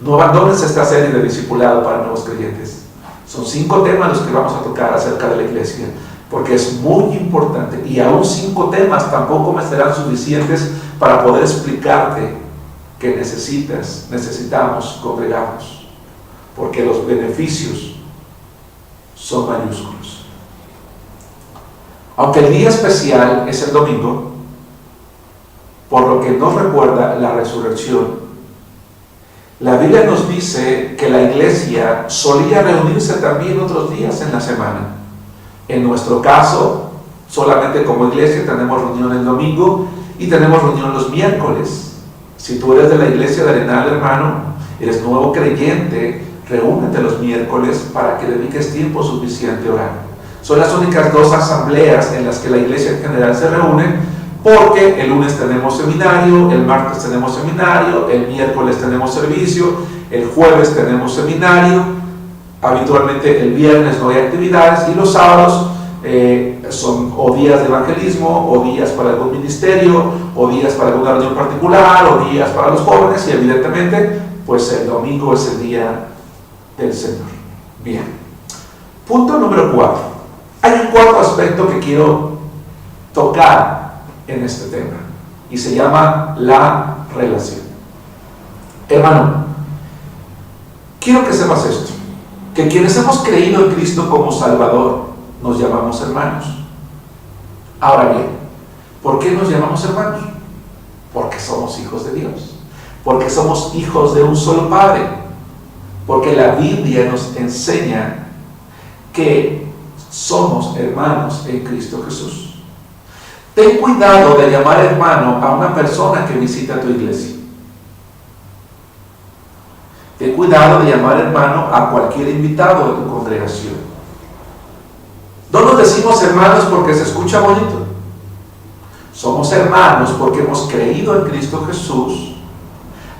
No abandones esta serie de discipulado para nuevos creyentes. Son 5 temas los que vamos a tocar acerca de la iglesia, porque es muy importante, y aún 5 temas tampoco me serán suficientes para poder explicarte que necesitamos congregarnos, porque los beneficios son mayúsculos. Aunque el día especial es el domingo, por lo que nos recuerda la resurrección, la Biblia nos dice que la iglesia solía reunirse también otros días en la semana. En nuestro caso, solamente como iglesia tenemos reunión el domingo y tenemos reunión los miércoles. Si tú eres de la iglesia de Arenal, hermano, eres nuevo creyente, reúnete los miércoles para que dediques tiempo suficiente a orar. Son las únicas 2 asambleas en las que la iglesia en general se reúne, porque el lunes tenemos seminario, el martes tenemos seminario, el miércoles tenemos servicio, el jueves tenemos seminario, habitualmente el viernes no hay actividades, y los sábados son o días de evangelismo, o días para algún ministerio, o días para alguna reunión particular, o días para los jóvenes, y evidentemente pues el domingo es el día del Señor. Bien, punto número 4. Hay un cuarto aspecto que quiero tocar en este tema, y se llama la relación. Hermano, quiero que sepas esto, que quienes hemos creído en Cristo como Salvador, nos llamamos hermanos. Ahora bien, ¿por qué nos llamamos hermanos? Porque somos hijos de Dios, porque somos hijos de un solo Padre, porque la Biblia nos enseña que somos hermanos en Cristo Jesús. Ten cuidado de llamar hermano a una persona que visita tu iglesia. Ten cuidado de llamar hermano a cualquier invitado de tu congregación. No nos decimos hermanos porque se escucha bonito. Somos hermanos porque hemos creído en Cristo Jesús.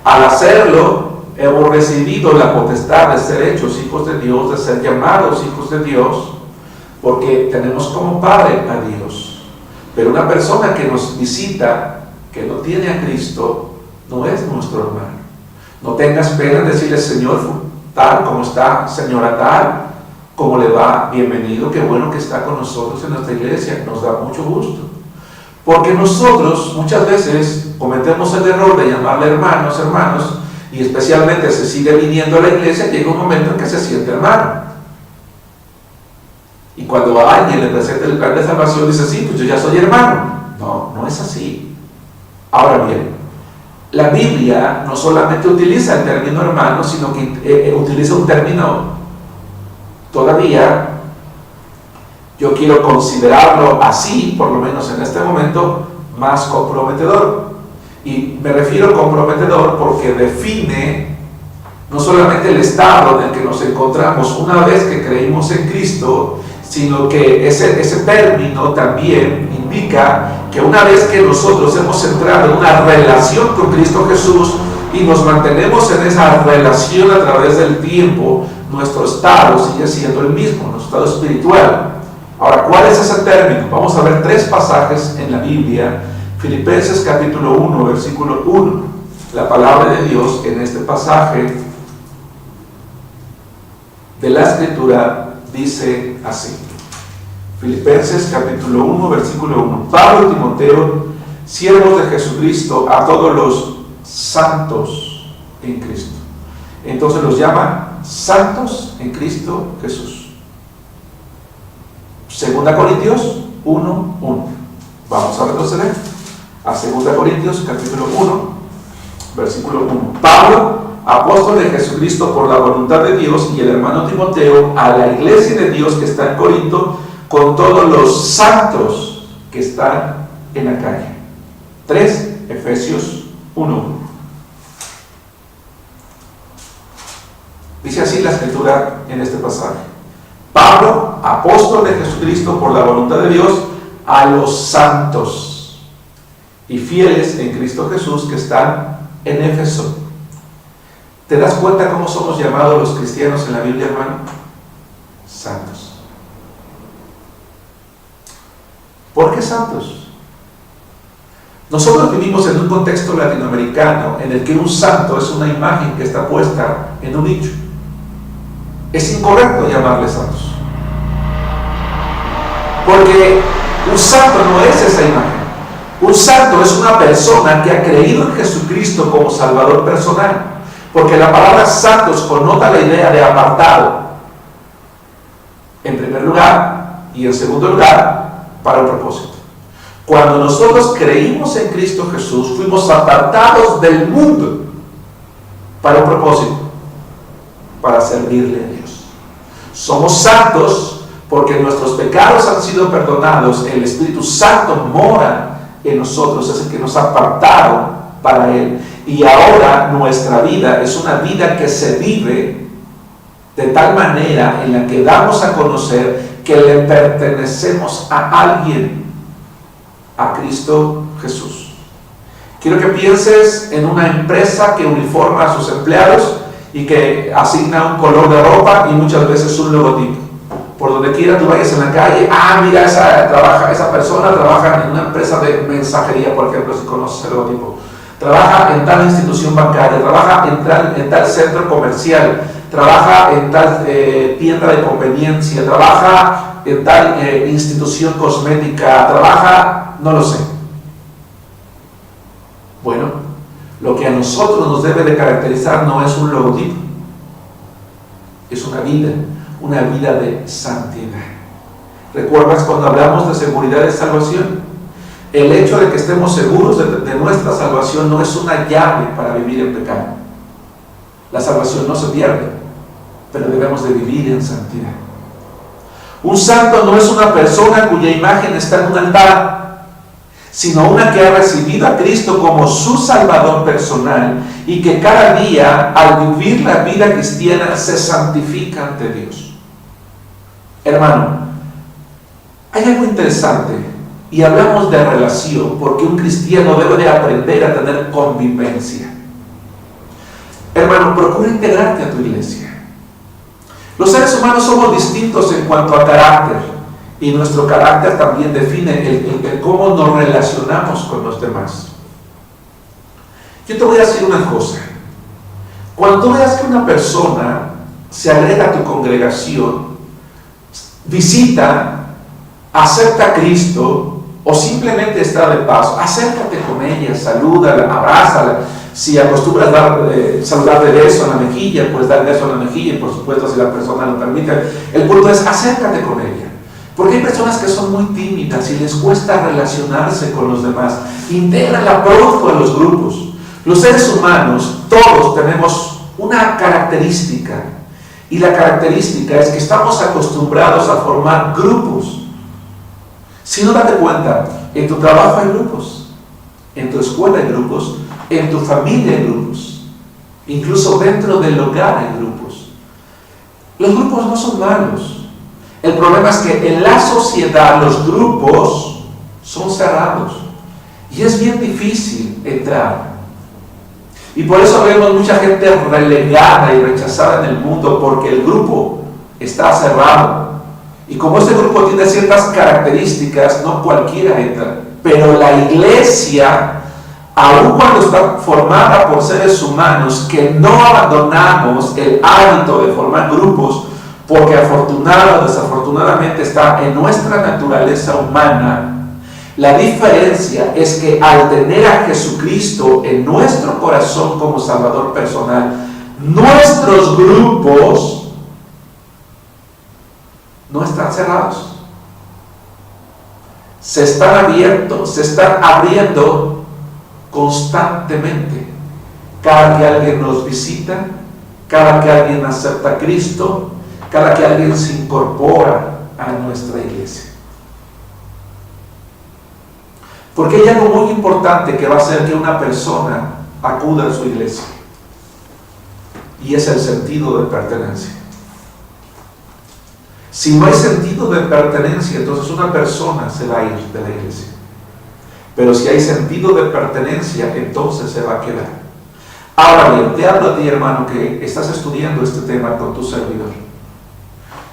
Al hacerlo, hemos recibido la potestad de ser hechos hijos de Dios, de ser llamados hijos de Dios, porque tenemos como Padre a Dios. Pero una persona que nos visita, que no tiene a Cristo, no es nuestro hermano. No tengas pena en decirle: Señor tal, ¿cómo está? Señora tal, ¿cómo le va? Bienvenido, qué bueno que está con nosotros en nuestra iglesia, nos da mucho gusto. Porque nosotros muchas veces cometemos el error de llamarle hermanos, y especialmente se sigue viniendo a la iglesia, llega un momento en que se siente hermano. Y cuando a alguien le presenta el plan de salvación, dice: sí, pues yo ya soy hermano. No, no es así. Ahora bien, la Biblia no solamente utiliza el término hermano, sino que utiliza un término todavía, yo quiero considerarlo así, por lo menos en este momento, más comprometedor. Y me refiero a comprometedor porque define no solamente el estado en el que nos encontramos una vez que creímos en Cristo, sino que ese término también indica que una vez que nosotros hemos entrado en una relación con Cristo Jesús y nos mantenemos en esa relación a través del tiempo, nuestro estado sigue siendo el mismo, nuestro estado espiritual. Ahora, ¿cuál es ese término? Vamos a ver 3 pasajes en la Biblia. Filipenses capítulo 1, versículo 1. La palabra de Dios en este pasaje de la Escritura dice así. Filipenses capítulo 1, versículo 1. Pablo y Timoteo, siervos de Jesucristo, a todos los santos en Cristo. Entonces los llaman santos en Cristo Jesús. 2 Corintios 1, 1. Vamos a retroceder a 2 Corintios capítulo 1, versículo 1. Pablo, apóstol de Jesucristo por la voluntad de Dios, y el hermano Timoteo, a la iglesia de Dios que está en Corinto, con todos los santos que están en la calle. 3 Efesios 1. Dice así la Escritura en este pasaje: Pablo, apóstol de Jesucristo por la voluntad de Dios, a los santos y fieles en Cristo Jesús que están en Éfeso. ¿Te das cuenta cómo somos llamados los cristianos en la Biblia, hermano? Santos. ¿Por qué santos? Nosotros vivimos en un contexto latinoamericano en el que un santo es una imagen que está puesta en un nicho. Es incorrecto llamarle santos, porque un santo no es esa imagen. Un santo es una persona que ha creído en Jesucristo como Salvador personal, porque la palabra santos connota la idea de apartado, en primer lugar, y en segundo lugar, para un propósito. Cuando nosotros creímos en Cristo Jesús, fuimos apartados del mundo para un propósito, para servirle a Dios. Somos santos porque nuestros pecados han sido perdonados. El Espíritu Santo mora en nosotros, es el que nos ha apartado para Él. Y ahora nuestra vida es una vida que se vive de tal manera en la que damos a conocer que le pertenecemos a alguien, a Cristo Jesús. Quiero que pienses en una empresa que uniforma a sus empleados y que asigna un color de ropa y muchas veces un logotipo. Por donde quiera tú vayas en la calle, mira, esa persona trabaja en una empresa de mensajería, por ejemplo, si conoces el logotipo. Trabaja en tal institución bancaria, trabaja en tal centro comercial, trabaja en tal tienda de conveniencia, trabaja en tal institución cosmética, trabaja, no lo sé. Bueno, lo que a nosotros nos debe de caracterizar no es un logotipo, es una vida de santidad. ¿Recuerdas cuando hablamos de seguridad de salvación? El hecho de que estemos seguros de nuestra salvación no es una llave para vivir en pecado. La salvación no se pierde, pero debemos de vivir en santidad. Un santo no es una persona cuya imagen está en un altar, sino una que ha recibido a Cristo como su Salvador personal y que cada día, al vivir la vida cristiana, se santifica ante Dios. Hermano, hay algo interesante, y hablamos de relación, porque un cristiano debe de aprender a tener convivencia. Hermano, procura integrarte a tu iglesia. Los seres humanos somos distintos en cuanto a carácter, y nuestro carácter también define el cómo nos relacionamos con los demás. Yo te voy a decir una cosa. Cuando tú veas que una persona se agrega a tu congregación, visita, acepta a Cristo, o simplemente está de paso, acércate con ella, salúdala, abrázala. Si acostumbras saludar de beso en la mejilla, pues dar beso en la mejilla, y por supuesto si la persona lo permite. El punto es, acércate con ella. Porque hay personas que son muy tímidas y les cuesta relacionarse con los demás. Intégrala pronto a los grupos. Los seres humanos, todos tenemos una característica, y la característica es que estamos acostumbrados a formar grupos. Si no, date cuenta, en tu trabajo hay grupos, en tu escuela hay grupos, en tu familia hay grupos, incluso dentro del hogar hay grupos. Los grupos no son malos. El problema es que en la sociedad los grupos son cerrados y es bien difícil entrar. Y por eso vemos mucha gente relegada y rechazada en el mundo, porque el grupo está cerrado. Y como este grupo tiene ciertas características, no cualquiera entra. Pero la iglesia, aun cuando está formada por seres humanos que no abandonamos el hábito de formar grupos, porque afortunado o desafortunadamente está en nuestra naturaleza humana, la diferencia es que al tener a Jesucristo en nuestro corazón como Salvador personal, nuestros grupos no están cerrados, se están abriendo constantemente. Cada que alguien nos visita, cada que alguien acepta a Cristo, cada que alguien se incorpora a nuestra iglesia. Porque hay algo muy importante que va a hacer que una persona acuda a su iglesia, y es el sentido de pertenencia. Si no hay sentido de pertenencia, entonces una persona se va a ir de la iglesia. Pero si hay sentido de pertenencia, entonces se va a quedar. Ahora bien, te hablo a ti, hermano, que estás estudiando este tema con tu servidor.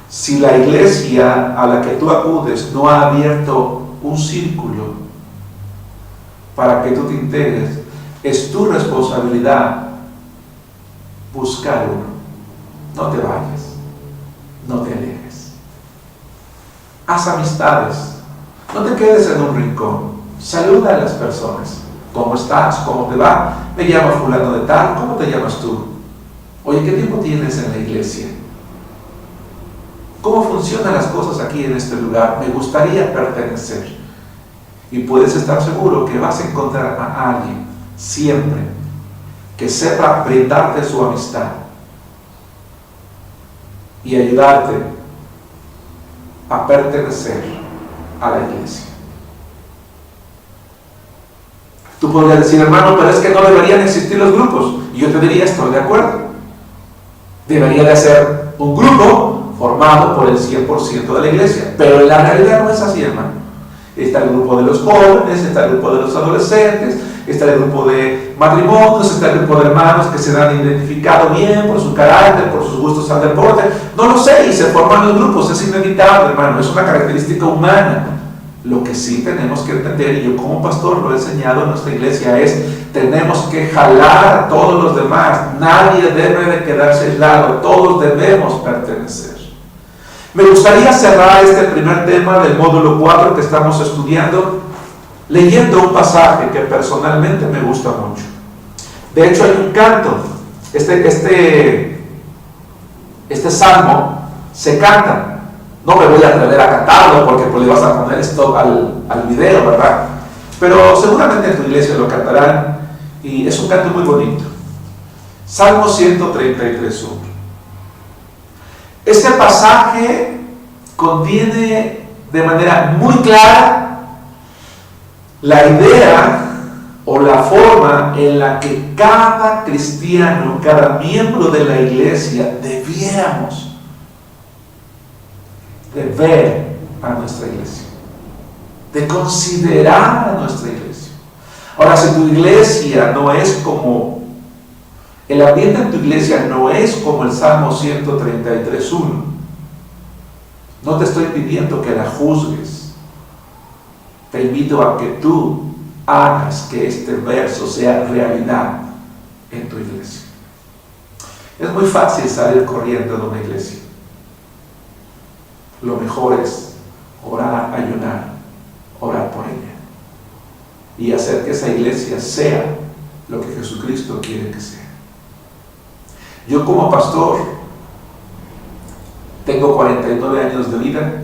Si la iglesia a la que tú acudes no ha abierto un círculo para que tú te integres, es tu responsabilidad buscar uno. No te vayas, no te alejes. Haz amistades, no te quedes en un rincón, saluda a las personas. ¿Cómo estás? ¿Cómo te va? Me llamo fulano de tal. ¿Cómo te llamas tú? Oye, ¿qué tiempo tienes en la iglesia? ¿Cómo funcionan las cosas aquí en este lugar? Me gustaría pertenecer. Y puedes estar seguro que vas a encontrar a alguien siempre que sepa brindarte su amistad y ayudarte a pertenecer a la iglesia. Tú podrías decir, hermano, pero es que no deberían existir los grupos. Y yo te diría, estoy de acuerdo. Debería de ser un grupo formado por el 100% de la iglesia. Pero en la realidad no es así, hermano. Está el grupo de los jóvenes, está el grupo de los adolescentes, está el grupo de matrimonios, está el grupo de hermanos que se han identificado bien por su carácter, por sus gustos al deporte. No lo sé, y se forman los grupos, es inevitable, hermano, es una característica humana. Lo que sí tenemos que entender, y yo como pastor lo he enseñado en nuestra iglesia, es tenemos que jalar a todos los demás. Nadie debe de quedarse aislado, todos debemos pertenecer. Me gustaría cerrar este primer tema del módulo 4 que estamos estudiando leyendo un pasaje que personalmente me gusta mucho. De hecho, hay un canto, este salmo se canta. No me voy a atrever a cantarlo porque pues le vas a poner stop al video, ¿verdad? Pero seguramente en tu iglesia lo cantarán y es un canto muy bonito. Salmo 133:1. Este pasaje contiene de manera muy clara la idea o la forma en la que cada cristiano, cada miembro de la iglesia debiéramos de ver a nuestra iglesia, de considerar a nuestra iglesia. Ahora, si tu iglesia no es como, el ambiente en tu iglesia no es como el Salmo 133:1, no te estoy pidiendo que la juzgues. Te invito a que tú hagas que este verso sea realidad en tu iglesia. Es muy fácil salir corriendo de una iglesia. Lo mejor es orar, ayunar, orar por ella y hacer que esa iglesia sea lo que Jesucristo quiere que sea. Yo como pastor tengo 49 años de vida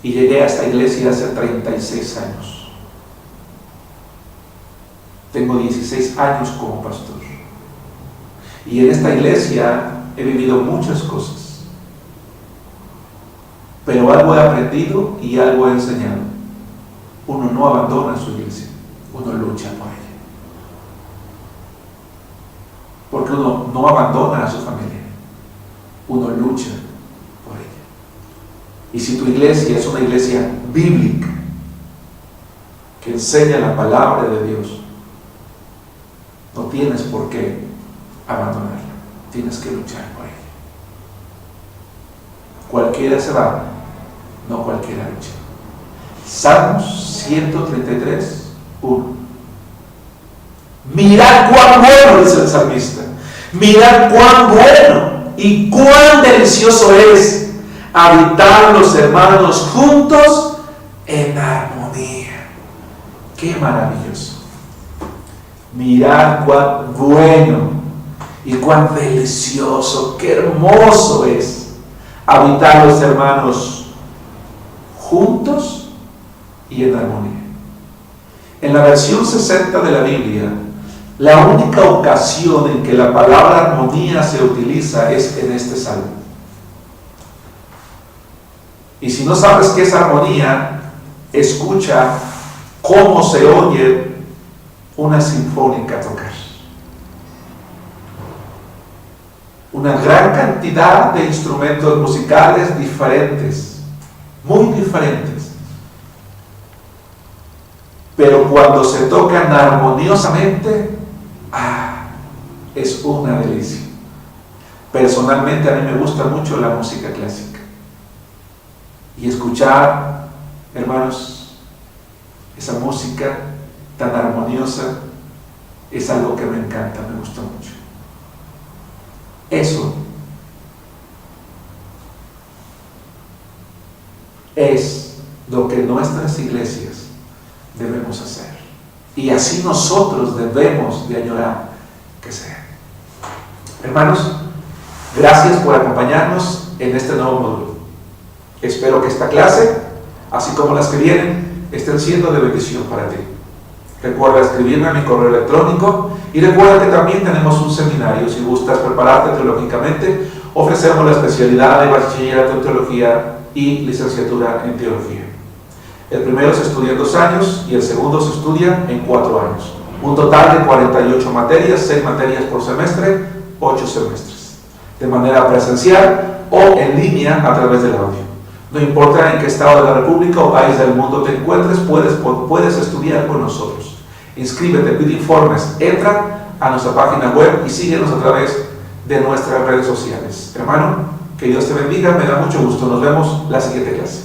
y llegué a esta iglesia hace 36 años. Tengo 16 años como pastor y en esta iglesia he vivido muchas cosas. Pero algo he aprendido y algo he enseñado. Uno no abandona su iglesia, uno lucha por ella. Porque uno no abandona a su familia, uno lucha por ella. Y si tu iglesia es una iglesia bíblica, que enseña la palabra de Dios, no tienes por qué abandonarla, tienes que luchar por ella. Cualquiera se va, no cualquiera lucha. Salmos 133:1. Mirad cuán bueno, dice el salmista. Mirad cuán bueno y cuán delicioso es habitar los hermanos juntos en armonía. Qué maravilloso. Mirad cuán bueno y cuán delicioso, qué hermoso es habitar los hermanos juntos y en armonía. En la versión 60 de la Biblia, la única ocasión en que la palabra armonía se utiliza es en este salmo. Y si no sabes qué es armonía, escucha cómo se oye una sinfónica tocar. Una gran cantidad de instrumentos musicales diferentes, muy diferentes, pero cuando se tocan armoniosamente, es una delicia. Personalmente a mí me gusta mucho la música clásica y escuchar, hermanos, esa música tan armoniosa es algo que me encanta, me gusta mucho. Eso es lo que nuestras iglesias debemos hacer. Y así nosotros debemos de añorar que sea. Hermanos, gracias por acompañarnos en este nuevo módulo. Espero que esta clase, así como las que vienen, estén siendo de bendición para ti. Recuerda escribirme a mi correo electrónico y recuerda que también tenemos un seminario. Si gustas prepararte teológicamente, ofrecemos la especialidad de bachillerato en teología y licenciatura en teología. El primero se estudia en 2 años y el segundo se estudia en 4 años. Un total de 48 materias, 6 materias por semestre, 8 semestres. De manera presencial o en línea a través del audio. No importa en qué estado de la República o país del mundo te encuentres, puedes estudiar con nosotros. Inscríbete, pide informes, entra a nuestra página web y síguenos a través de nuestras redes sociales. Hermano, que Dios te bendiga, me da mucho gusto. Nos vemos la siguiente clase.